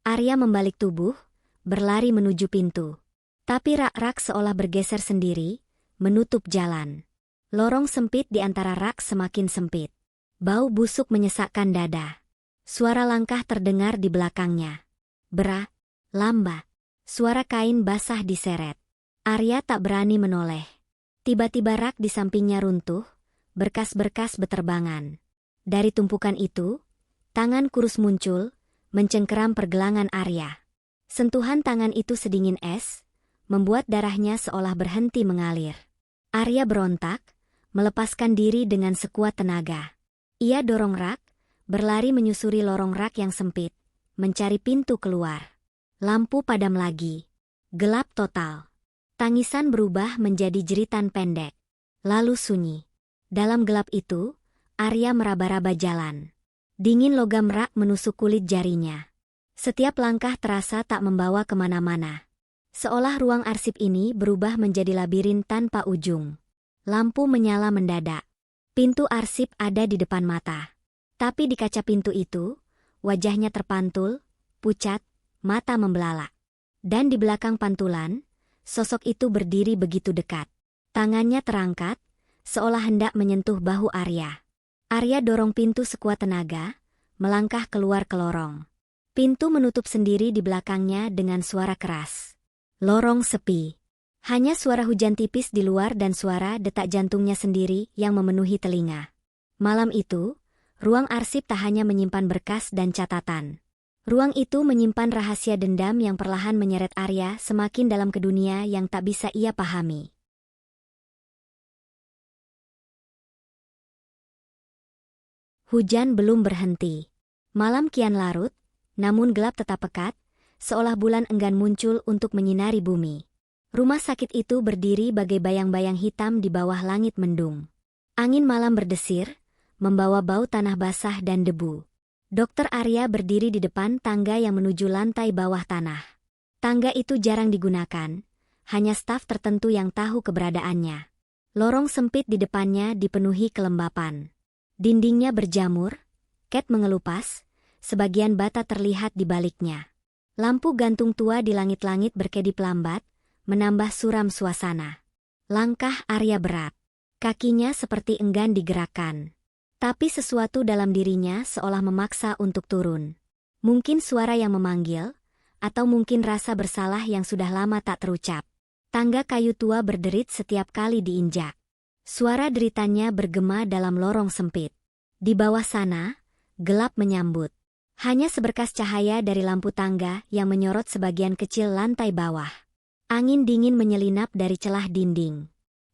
Arya membalik tubuh, berlari menuju pintu. Tapi rak-rak seolah bergeser sendiri, menutup jalan. Lorong sempit di antara rak semakin sempit. Bau busuk menyesakkan dada. Suara langkah terdengar di belakangnya. Berat, lambat. Suara kain basah diseret. Arya tak berani menoleh. Tiba-tiba rak di sampingnya runtuh, berkas-berkas beterbangan. Dari tumpukan itu, tangan kurus muncul, mencengkeram pergelangan Arya. Sentuhan tangan itu sedingin es, membuat darahnya seolah berhenti mengalir. Arya berontak, melepaskan diri dengan sekuat tenaga. Ia dorong rak, berlari menyusuri lorong rak yang sempit, mencari pintu keluar. Lampu padam lagi. Gelap total. Tangisan berubah menjadi jeritan pendek. Lalu sunyi. Dalam gelap itu, Arya meraba-raba jalan. Dingin logam rak menusuk kulit jarinya. Setiap langkah terasa tak membawa kemana-mana. Seolah ruang arsip ini berubah menjadi labirin tanpa ujung. Lampu menyala mendadak. Pintu arsip ada di depan mata. Tapi di kaca pintu itu, wajahnya terpantul, pucat, mata membelalak. Dan di belakang pantulan, sosok itu berdiri begitu dekat. Tangannya terangkat, seolah hendak menyentuh bahu Arya. Arya dorong pintu sekuat tenaga, melangkah keluar ke lorong. Pintu menutup sendiri di belakangnya dengan suara keras. Lorong sepi. Hanya suara hujan tipis di luar dan suara detak jantungnya sendiri yang memenuhi telinga. Malam itu, ruang arsip tak hanya menyimpan berkas dan catatan. Ruang itu menyimpan rahasia dendam yang perlahan menyeret Arya semakin dalam ke dunia yang tak bisa ia pahami. Hujan belum berhenti. Malam kian larut, namun gelap tetap pekat, seolah bulan enggan muncul untuk menyinari bumi. Rumah sakit itu berdiri bagai bayang-bayang hitam di bawah langit mendung. Angin malam berdesir, membawa bau tanah basah dan debu. Dokter Arya berdiri di depan tangga yang menuju lantai bawah tanah. Tangga itu jarang digunakan, hanya staf tertentu yang tahu keberadaannya. Lorong sempit di depannya dipenuhi kelembapan. Dindingnya berjamur, cat mengelupas, sebagian bata terlihat di baliknya. Lampu gantung tua di langit-langit berkedip lambat, menambah suram suasana. Langkah Arya berat. Kakinya seperti enggan digerakkan. Tapi sesuatu dalam dirinya seolah memaksa untuk turun. Mungkin suara yang memanggil, atau mungkin rasa bersalah yang sudah lama tak terucap. Tangga kayu tua berderit setiap kali diinjak. Suara deritannya bergema dalam lorong sempit. Di bawah sana, gelap menyambut. Hanya seberkas cahaya dari lampu tangga yang menyorot sebagian kecil lantai bawah. Angin dingin menyelinap dari celah dinding.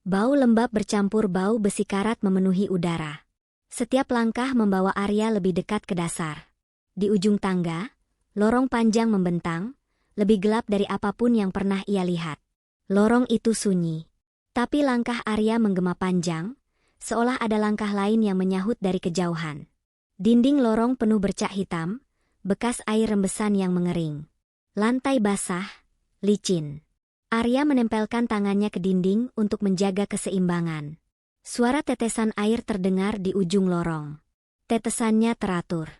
Bau lembab bercampur bau besi karat memenuhi udara. Setiap langkah membawa Arya lebih dekat ke dasar. Di ujung tangga, lorong panjang membentang, lebih gelap dari apapun yang pernah ia lihat. Lorong itu sunyi. Tapi langkah Arya menggema panjang, seolah ada langkah lain yang menyahut dari kejauhan. Dinding lorong penuh bercak hitam, bekas air rembesan yang mengering. Lantai basah, licin. Arya menempelkan tangannya ke dinding untuk menjaga keseimbangan. Suara tetesan air terdengar di ujung lorong. Tetesannya teratur.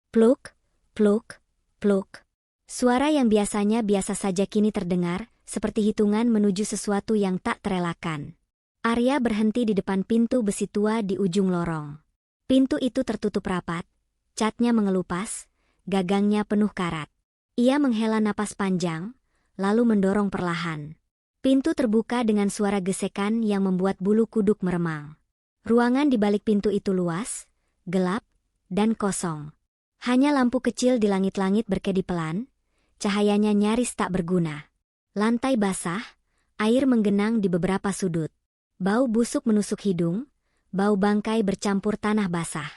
Pluk, pluk, pluk. Suara yang biasanya biasa saja kini terdengar, seperti hitungan menuju sesuatu yang tak terelakkan. Arya berhenti di depan pintu besi tua di ujung lorong. Pintu itu tertutup rapat, catnya mengelupas, gagangnya penuh karat. Ia menghela napas panjang, lalu mendorong perlahan. Pintu terbuka dengan suara gesekan yang membuat bulu kuduk meremang. Ruangan di balik pintu itu luas, gelap, dan kosong. Hanya lampu kecil di langit-langit berkedip pelan, cahayanya nyaris tak berguna. Lantai basah, air menggenang di beberapa sudut. Bau busuk menusuk hidung, bau bangkai bercampur tanah basah.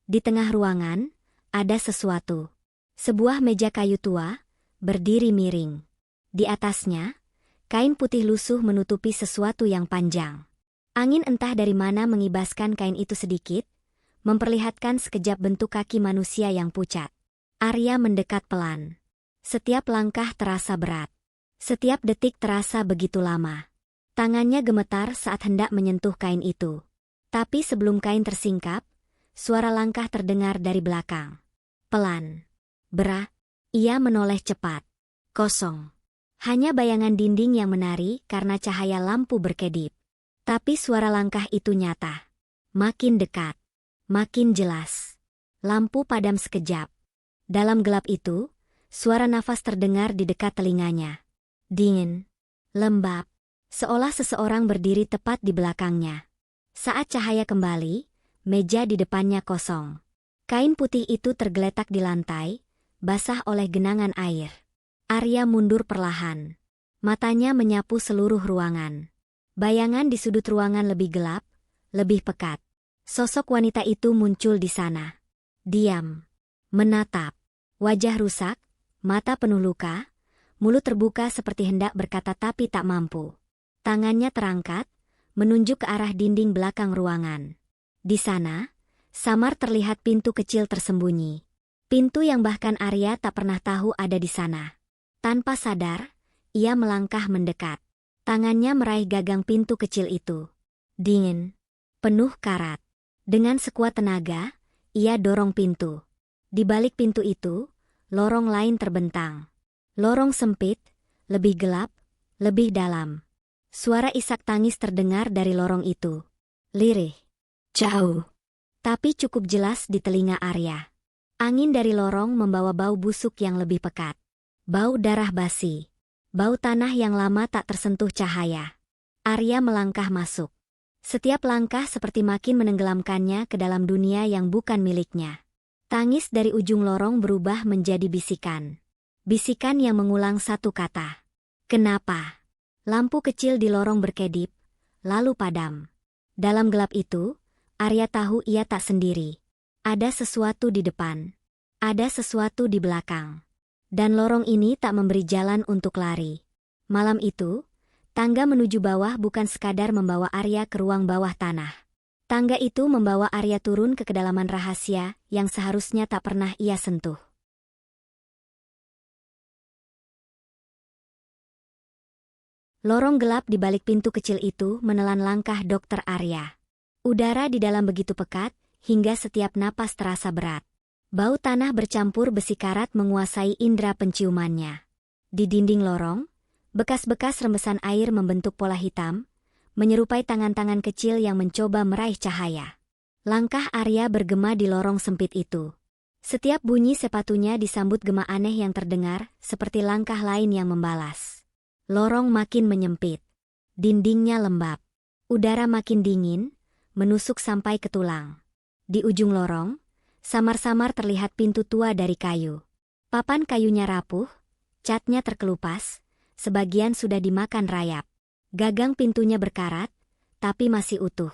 Di tengah ruangan, ada sesuatu. Sebuah meja kayu tua, berdiri miring. Di atasnya, kain putih lusuh menutupi sesuatu yang panjang. Angin entah dari mana mengibaskan kain itu sedikit, memperlihatkan sekejap bentuk kaki manusia yang pucat. Arya mendekat pelan. Setiap langkah terasa berat. Setiap detik terasa begitu lama. Tangannya gemetar saat hendak menyentuh kain itu. Tapi sebelum kain tersingkap, suara langkah terdengar dari belakang. Pelan. Berat. Ia menoleh cepat. Kosong. Hanya bayangan dinding yang menari karena cahaya lampu berkedip. Tapi suara langkah itu nyata. Makin dekat. Makin jelas. Lampu padam sekejap. Dalam gelap itu, suara nafas terdengar di dekat telinganya. Dingin. Lembab. Seolah seseorang berdiri tepat di belakangnya. Saat cahaya kembali, meja di depannya kosong. Kain putih itu tergeletak di lantai, basah oleh genangan air. Arya mundur perlahan. Matanya menyapu seluruh ruangan. Bayangan di sudut ruangan lebih gelap, lebih pekat. Sosok wanita itu muncul di sana. Diam. Menatap. Wajah rusak, mata penuh luka, mulut terbuka seperti hendak berkata tapi tak mampu. Tangannya terangkat, menunjuk ke arah dinding belakang ruangan. Di sana, samar terlihat pintu kecil tersembunyi. Pintu yang bahkan Arya tak pernah tahu ada di sana. Tanpa sadar, ia melangkah mendekat. Tangannya meraih gagang pintu kecil itu. Dingin. Penuh karat. Dengan sekuat tenaga, ia dorong pintu. Di balik pintu itu, lorong lain terbentang. Lorong sempit, lebih gelap, lebih dalam. Suara isak tangis terdengar dari lorong itu. Lirih. Jauh. Tapi cukup jelas di telinga Arya. Angin dari lorong membawa bau busuk yang lebih pekat. Bau darah basi. Bau tanah yang lama tak tersentuh cahaya. Arya melangkah masuk. Setiap langkah seperti makin menenggelamkannya ke dalam dunia yang bukan miliknya. Tangis dari ujung lorong berubah menjadi bisikan. Bisikan yang mengulang satu kata. Kenapa? Lampu kecil di lorong berkedip, lalu padam. Dalam gelap itu, Arya tahu ia tak sendiri. Ada sesuatu di depan. Ada sesuatu di belakang. Dan lorong ini tak memberi jalan untuk lari. Malam itu, tangga menuju bawah bukan sekadar membawa Arya ke ruang bawah tanah. Tangga itu membawa Arya turun ke kedalaman rahasia yang seharusnya tak pernah ia sentuh. Lorong gelap di balik pintu kecil itu menelan langkah Dokter Arya. Udara di dalam begitu pekat, hingga setiap napas terasa berat. Bau tanah bercampur besi karat menguasai indera penciumannya. Di dinding lorong, bekas-bekas rembesan air membentuk pola hitam, menyerupai tangan-tangan kecil yang mencoba meraih cahaya. Langkah Arya bergema di lorong sempit itu. Setiap bunyi sepatunya disambut gema aneh yang terdengar, seperti langkah lain yang membalas. Lorong makin menyempit. Dindingnya lembab. Udara makin dingin, menusuk sampai ke tulang. Di ujung lorong, samar-samar terlihat pintu tua dari kayu. Papan kayunya rapuh, catnya terkelupas, sebagian sudah dimakan rayap. Gagang pintunya berkarat, tapi masih utuh.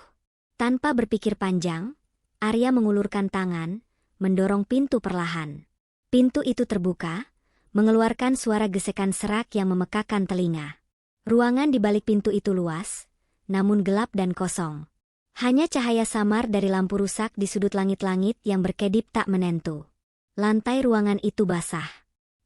Tanpa berpikir panjang, Arya mengulurkan tangan, mendorong pintu perlahan. Pintu itu terbuka, mengeluarkan suara gesekan serak yang memekakan telinga. Ruangan di balik pintu itu luas, namun gelap dan kosong. Hanya cahaya samar dari lampu rusak di sudut langit-langit yang berkedip tak menentu. Lantai ruangan itu basah.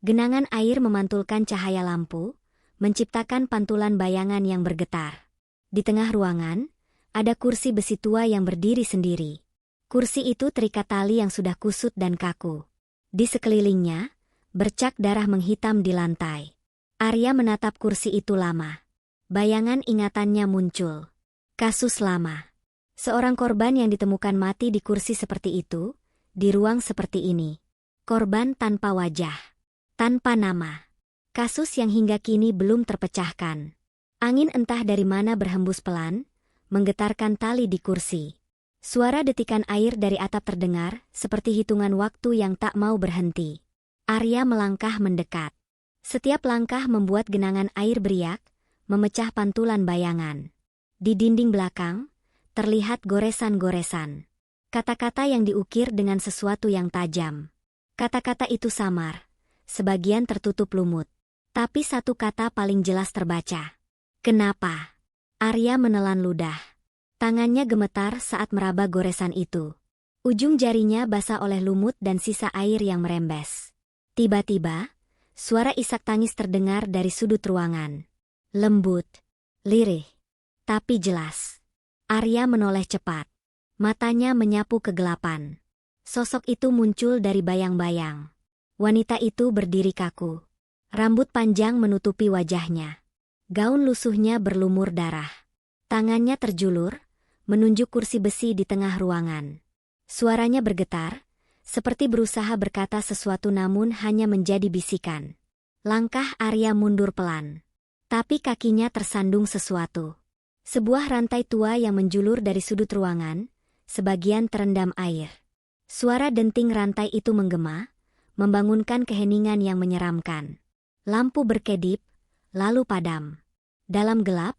Genangan air memantulkan cahaya lampu, menciptakan pantulan bayangan yang bergetar. Di tengah ruangan, ada kursi besi tua yang berdiri sendiri. Kursi itu terikat tali yang sudah kusut dan kaku. Di sekelilingnya, bercak darah menghitam di lantai. Arya menatap kursi itu lama. Bayangan ingatannya muncul. Kasus lama. Seorang korban yang ditemukan mati di kursi seperti itu, di ruang seperti ini. Korban tanpa wajah. Tanpa nama. Kasus yang hingga kini belum terpecahkan. Angin entah dari mana berhembus pelan, menggetarkan tali di kursi. Suara detikan air dari atap terdengar, seperti hitungan waktu yang tak mau berhenti. Arya melangkah mendekat. Setiap langkah membuat genangan air beriak, memecah pantulan bayangan. Di dinding belakang, terlihat goresan-goresan. Kata-kata yang diukir dengan sesuatu yang tajam. Kata-kata itu samar, sebagian tertutup lumut. Tapi satu kata paling jelas terbaca. Kenapa? Arya menelan ludah. Tangannya gemetar saat meraba goresan itu. Ujung jarinya basah oleh lumut dan sisa air yang merembes. Tiba-tiba, suara isak tangis terdengar dari sudut ruangan. Lembut, lirih, tapi jelas. Arya menoleh cepat. Matanya menyapu kegelapan. Sosok itu muncul dari bayang-bayang. Wanita itu berdiri kaku. Rambut panjang menutupi wajahnya. Gaun lusuhnya berlumur darah. Tangannya terjulur, menunjuk kursi besi di tengah ruangan. Suaranya bergetar, seperti berusaha berkata sesuatu namun hanya menjadi bisikan. Langkah Arya mundur pelan. Tapi kakinya tersandung sesuatu. Sebuah rantai tua yang menjulur dari sudut ruangan, sebagian terendam air. Suara denting rantai itu menggema, membangunkan keheningan yang menyeramkan. Lampu berkedip, lalu padam. Dalam gelap,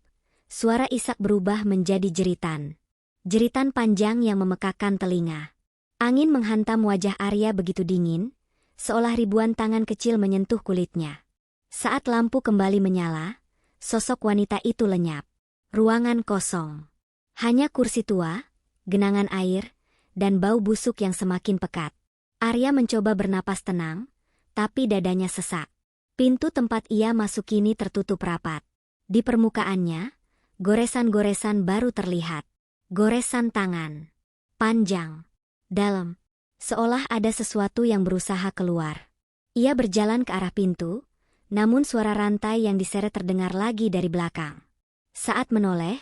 suara isak berubah menjadi jeritan. Jeritan panjang yang memekakkan telinga. Angin menghantam wajah Arya begitu dingin, seolah ribuan tangan kecil menyentuh kulitnya. Saat lampu kembali menyala, sosok wanita itu lenyap. Ruangan kosong. Hanya kursi tua, genangan air, dan bau busuk yang semakin pekat. Arya mencoba bernapas tenang, tapi dadanya sesak. Pintu tempat ia masuk kini tertutup rapat. Di permukaannya, goresan-goresan baru terlihat. Goresan tangan. Panjang. Dalam. Seolah ada sesuatu yang berusaha keluar. Ia berjalan ke arah pintu, namun suara rantai yang diseret terdengar lagi dari belakang. Saat menoleh,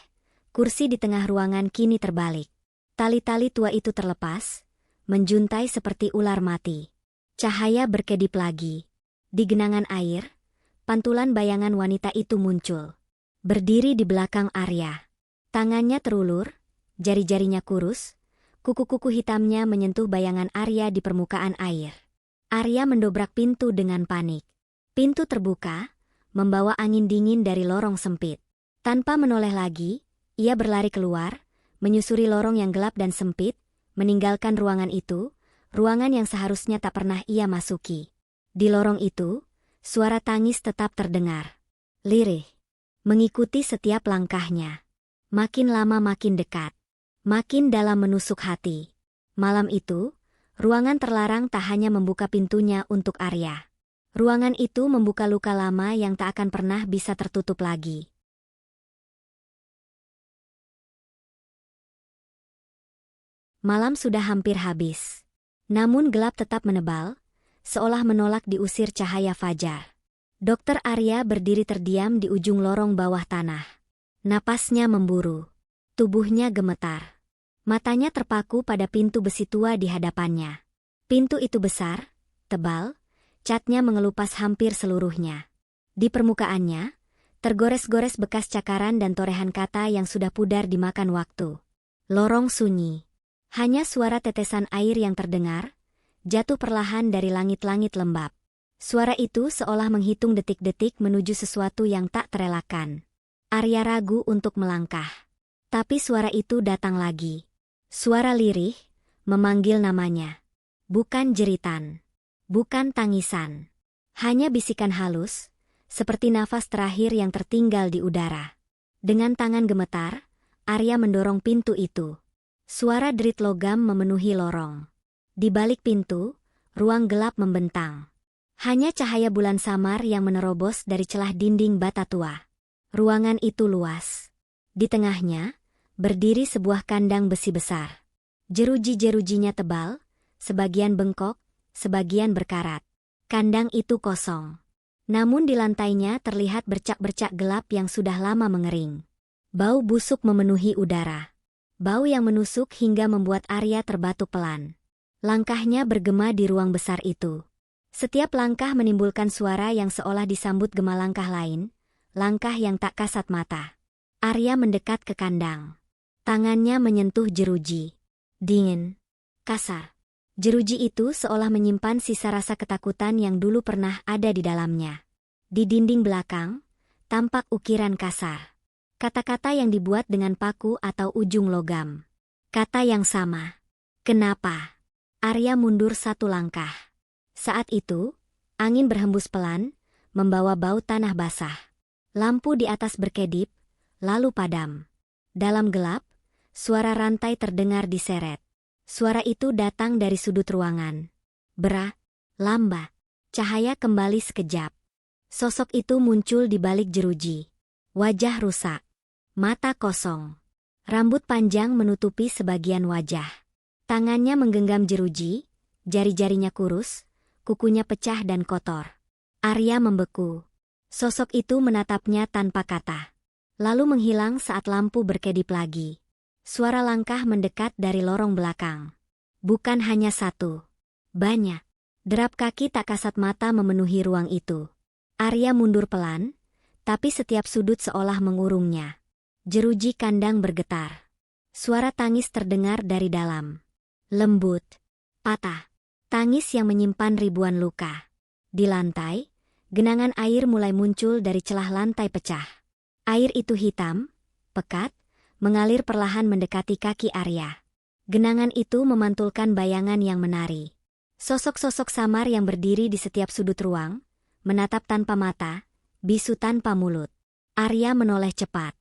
kursi di tengah ruangan kini terbalik. Tali-tali tua itu terlepas, menjuntai seperti ular mati. Cahaya berkedip lagi. Di genangan air, pantulan bayangan wanita itu muncul. Berdiri di belakang Arya. Tangannya terulur, jari-jarinya kurus, kuku-kuku hitamnya menyentuh bayangan Arya di permukaan air. Arya mendobrak pintu dengan panik. Pintu terbuka, membawa angin dingin dari lorong sempit. Tanpa menoleh lagi, ia berlari keluar, menyusuri lorong yang gelap dan sempit, meninggalkan ruangan itu, ruangan yang seharusnya tak pernah ia masuki. Di lorong itu, suara tangis tetap terdengar. Lirih. Mengikuti setiap langkahnya. Makin lama makin dekat. Makin dalam menusuk hati. Malam itu, ruangan terlarang tak hanya membuka pintunya untuk Arya. Ruangan itu membuka luka lama yang tak akan pernah bisa tertutup lagi. Malam sudah hampir habis. Namun gelap tetap menebal, seolah menolak diusir cahaya fajar. Dokter Arya berdiri terdiam di ujung lorong bawah tanah. Napasnya memburu. Tubuhnya gemetar. Matanya terpaku pada pintu besi tua di hadapannya. Pintu itu besar, tebal, catnya mengelupas hampir seluruhnya. Di permukaannya, tergores-gores bekas cakaran dan torehan kata yang sudah pudar dimakan waktu. Lorong sunyi. Hanya suara tetesan air yang terdengar, jatuh perlahan dari langit-langit lembab. Suara itu seolah menghitung detik-detik menuju sesuatu yang tak terelakkan. Arya ragu untuk melangkah. Tapi suara itu datang lagi. Suara lirih, memanggil namanya. Bukan jeritan. Bukan tangisan. Hanya bisikan halus, seperti nafas terakhir yang tertinggal di udara. Dengan tangan gemetar, Arya mendorong pintu itu. Suara derit logam memenuhi lorong. Di balik pintu, ruang gelap membentang. Hanya cahaya bulan samar yang menerobos dari celah dinding bata tua. Ruangan itu luas. Di tengahnya, berdiri sebuah kandang besi besar. Jeruji-jerujinya tebal, sebagian bengkok, sebagian berkarat. Kandang itu kosong. Namun di lantainya terlihat bercak-bercak gelap yang sudah lama mengering. Bau busuk memenuhi udara. Bau yang menusuk hingga membuat Arya terbatu pelan. Langkahnya bergema di ruang besar itu. Setiap langkah menimbulkan suara yang seolah disambut gema langkah lain, langkah yang tak kasat mata. Arya mendekat ke kandang. Tangannya menyentuh jeruji. Dingin. Kasar. Jeruji itu seolah menyimpan sisa rasa ketakutan yang dulu pernah ada di dalamnya. Di dinding belakang, tampak ukiran kasar. Kata-kata yang dibuat dengan paku atau ujung logam. Kata yang sama. Kenapa? Arya mundur satu langkah. Saat itu, angin berhembus pelan, membawa bau tanah basah. Lampu di atas berkedip, lalu padam. Dalam gelap, suara rantai terdengar diseret. Suara itu datang dari sudut ruangan. Bera, lamba. Cahaya kembali sekejap. Sosok itu muncul di balik jeruji. Wajah rusak. Mata kosong. Rambut panjang menutupi sebagian wajah. Tangannya menggenggam jeruji, jari-jarinya kurus, kukunya pecah dan kotor. Arya membeku. Sosok itu menatapnya tanpa kata. Lalu menghilang saat lampu berkedip lagi. Suara langkah mendekat dari lorong belakang. Bukan hanya satu. Banyak. Derap kaki tak kasat mata memenuhi ruang itu. Arya mundur pelan, tapi setiap sudut seolah mengurungnya. Jeruji kandang bergetar. Suara tangis terdengar dari dalam. Lembut. Patah. Tangis yang menyimpan ribuan luka. Di lantai, genangan air mulai muncul dari celah lantai pecah. Air itu hitam, pekat, mengalir perlahan mendekati kaki Arya. Genangan itu memantulkan bayangan yang menari. Sosok-sosok samar yang berdiri di setiap sudut ruang, menatap tanpa mata, bisu tanpa mulut. Arya menoleh cepat,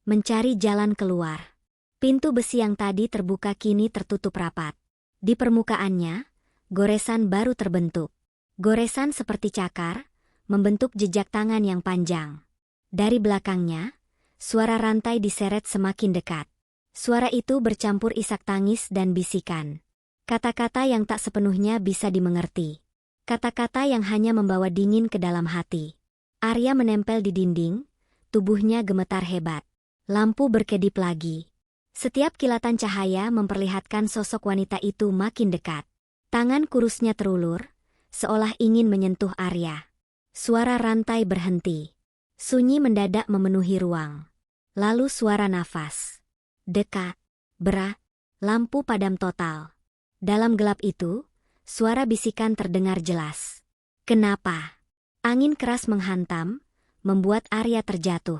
mencari jalan keluar. Pintu besi yang tadi terbuka kini tertutup rapat. Di permukaannya, goresan baru terbentuk. Goresan seperti cakar, membentuk jejak tangan yang panjang. Dari belakangnya, suara rantai diseret semakin dekat. Suara itu bercampur isak tangis dan bisikan. Kata-kata yang tak sepenuhnya bisa dimengerti. Kata-kata yang hanya membawa dingin ke dalam hati. Arya menempel di dinding, tubuhnya gemetar hebat. Lampu berkedip lagi. Setiap kilatan cahaya memperlihatkan sosok wanita itu makin dekat. Tangan kurusnya terulur, seolah ingin menyentuh Arya. Suara rantai berhenti. Sunyi mendadak memenuhi ruang. Lalu suara nafas. Dekat. Berat. Lampu padam total. Dalam gelap itu, suara bisikan terdengar jelas. Kenapa? Angin keras menghantam, membuat Arya terjatuh.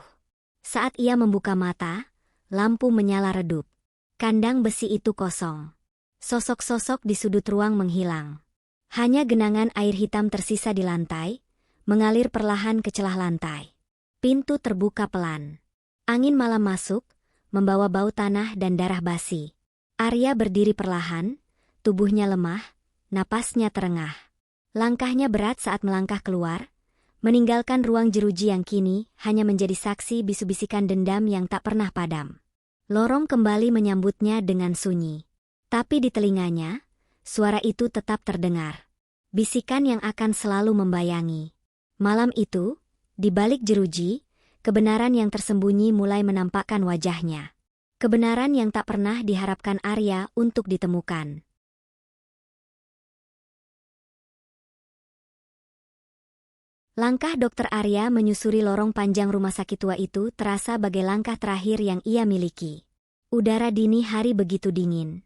Saat ia membuka mata, lampu menyala redup. Kandang besi itu kosong. Sosok-sosok di sudut ruang menghilang. Hanya genangan air hitam tersisa di lantai, mengalir perlahan ke celah lantai. Pintu terbuka pelan. Angin malam masuk, membawa bau tanah dan darah basi. Arya berdiri perlahan, tubuhnya lemah, napasnya terengah. Langkahnya berat saat melangkah keluar, meninggalkan ruang jeruji yang kini hanya menjadi saksi bisu-bisikan dendam yang tak pernah padam. Lorong kembali menyambutnya dengan sunyi. Tapi di telinganya, suara itu tetap terdengar. Bisikan yang akan selalu membayangi. Malam itu, di balik jeruji, kebenaran yang tersembunyi mulai menampakkan wajahnya. Kebenaran yang tak pernah diharapkan Arya untuk ditemukan. Langkah Dokter Arya menyusuri lorong panjang rumah sakit tua itu terasa bagai langkah terakhir yang ia miliki. Udara dini hari begitu dingin.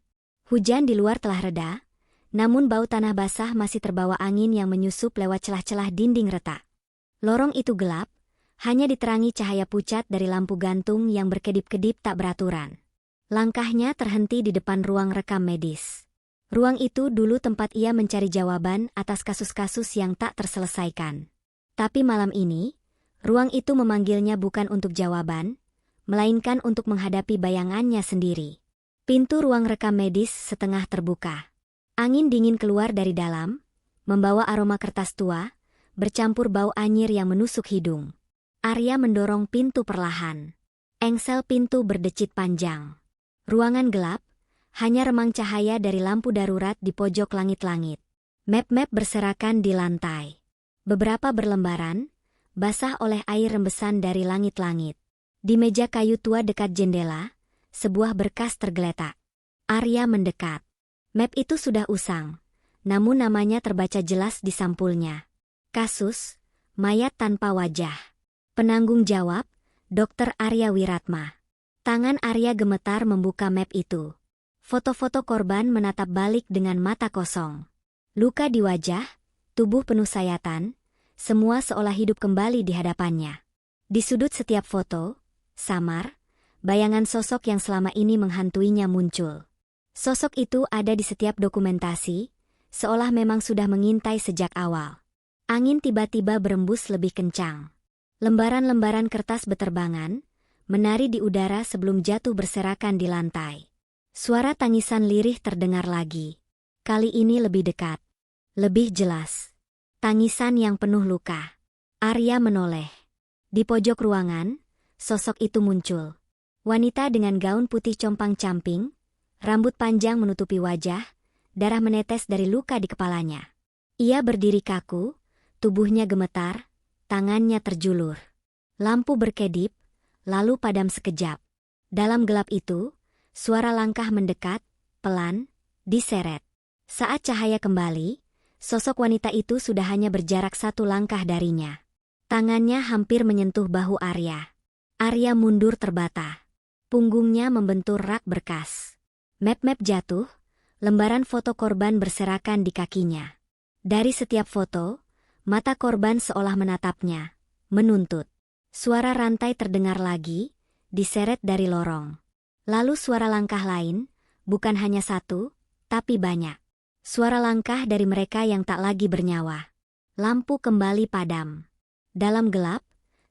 Hujan di luar telah reda, namun bau tanah basah masih terbawa angin yang menyusup lewat celah-celah dinding retak. Lorong itu gelap, hanya diterangi cahaya pucat dari lampu gantung yang berkedip-kedip tak beraturan. Langkahnya terhenti di depan ruang rekam medis. Ruang itu dulu tempat ia mencari jawaban atas kasus-kasus yang tak terselesaikan. Tapi malam ini, ruang itu memanggilnya bukan untuk jawaban, melainkan untuk menghadapi bayangannya sendiri. Pintu ruang rekam medis setengah terbuka. Angin dingin keluar dari dalam, membawa aroma kertas tua, bercampur bau anyir yang menusuk hidung. Arya mendorong pintu perlahan. Engsel pintu berdecit panjang. Ruangan gelap, hanya remang cahaya dari lampu darurat di pojok langit-langit. Map-map berserakan di lantai. Beberapa berlembaran, basah oleh air rembesan dari langit-langit. Di meja kayu tua dekat jendela, sebuah berkas tergeletak. Arya mendekat. Map itu sudah usang, namun namanya terbaca jelas di sampulnya. Kasus, mayat tanpa wajah. Penanggung jawab, Dr. Arya Wiratma. Tangan Arya gemetar membuka map itu. Foto-foto korban menatap balik dengan mata kosong. Luka di wajah, tubuh penuh sayatan, semua seolah hidup kembali di hadapannya. Di sudut setiap foto, samar, bayangan sosok yang selama ini menghantuinya muncul. Sosok itu ada di setiap dokumentasi, seolah memang sudah mengintai sejak awal. Angin tiba-tiba berembus lebih kencang. Lembaran-lembaran kertas beterbangan, menari di udara sebelum jatuh berserakan di lantai. Suara tangisan lirih terdengar lagi. Kali ini lebih dekat. Lebih jelas. Tangisan yang penuh luka. Arya menoleh. Di pojok ruangan, sosok itu muncul. Wanita dengan gaun putih compang-camping, rambut panjang menutupi wajah, darah menetes dari luka di kepalanya. Ia berdiri kaku, tubuhnya gemetar, tangannya terjulur. Lampu berkedip, lalu padam sekejap. Dalam gelap itu, suara langkah mendekat, pelan, diseret. Saat cahaya kembali, sosok wanita itu sudah hanya berjarak 1 langkah darinya. Tangannya hampir menyentuh bahu Arya. Arya mundur terbata. Punggungnya membentur rak berkas. Map-map jatuh, lembaran foto korban berserakan di kakinya. Dari setiap foto, mata korban seolah menatapnya, menuntut. Suara rantai terdengar lagi, diseret dari lorong. Lalu suara langkah lain, bukan hanya 1, tapi banyak. Suara langkah dari mereka yang tak lagi bernyawa. Lampu kembali padam. Dalam gelap,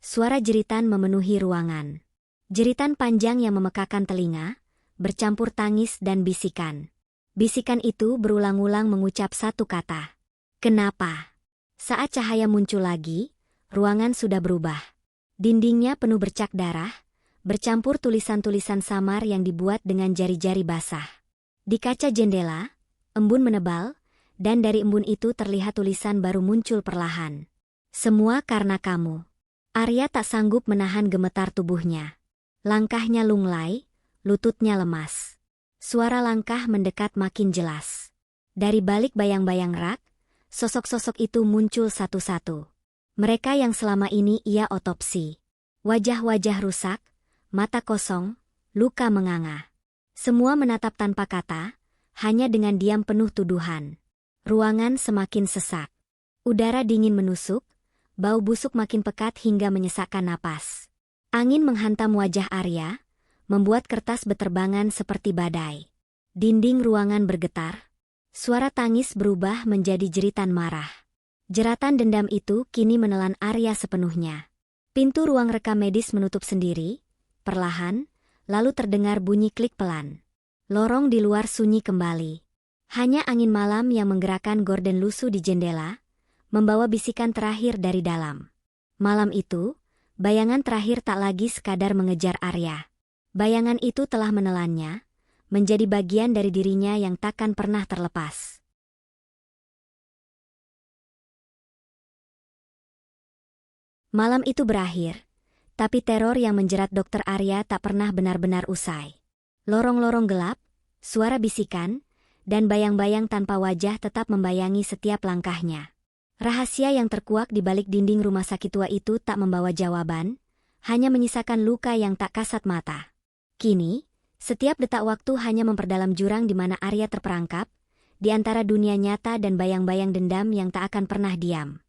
suara jeritan memenuhi ruangan. Jeritan panjang yang memekakan telinga, bercampur tangis dan bisikan. Bisikan itu berulang-ulang mengucap satu kata. Kenapa? Saat cahaya muncul lagi, ruangan sudah berubah. Dindingnya penuh bercak darah, bercampur tulisan-tulisan samar yang dibuat dengan jari-jari basah. Di kaca jendela, embun menebal, dan dari embun itu terlihat tulisan baru muncul perlahan. Semua karena kamu. Arya tak sanggup menahan gemetar tubuhnya. Langkahnya lunglai, lututnya lemas. Suara langkah mendekat makin jelas. Dari balik bayang-bayang rak, sosok-sosok itu muncul satu-satu. Mereka yang selama ini ia otopsi. Wajah-wajah rusak, mata kosong, luka menganga. Semua menatap tanpa kata, hanya dengan diam penuh tuduhan. Ruangan semakin sesak. Udara dingin menusuk, bau busuk makin pekat hingga menyesakkan napas. Angin menghantam wajah Arya, membuat kertas beterbangan seperti badai. Dinding ruangan bergetar. Suara tangis berubah menjadi jeritan marah. Jeratan dendam itu kini menelan Arya sepenuhnya. Pintu ruang rekam medis menutup sendiri, perlahan, lalu terdengar bunyi klik pelan. Lorong di luar sunyi kembali. Hanya angin malam yang menggerakkan gorden lusuh di jendela, membawa bisikan terakhir dari dalam. Malam itu, bayangan terakhir tak lagi sekadar mengejar Arya. Bayangan itu telah menelannya, menjadi bagian dari dirinya yang takkan pernah terlepas. Malam itu berakhir, tapi teror yang menjerat Dr. Arya tak pernah benar-benar usai. Lorong-lorong gelap, suara bisikan, dan bayang-bayang tanpa wajah tetap membayangi setiap langkahnya. Rahasia yang terkuak di balik dinding rumah sakit tua itu tak membawa jawaban, hanya menyisakan luka yang tak kasat mata. Kini, setiap detak waktu hanya memperdalam jurang di mana Arya terperangkap, di antara dunia nyata dan bayang-bayang dendam yang tak akan pernah diam.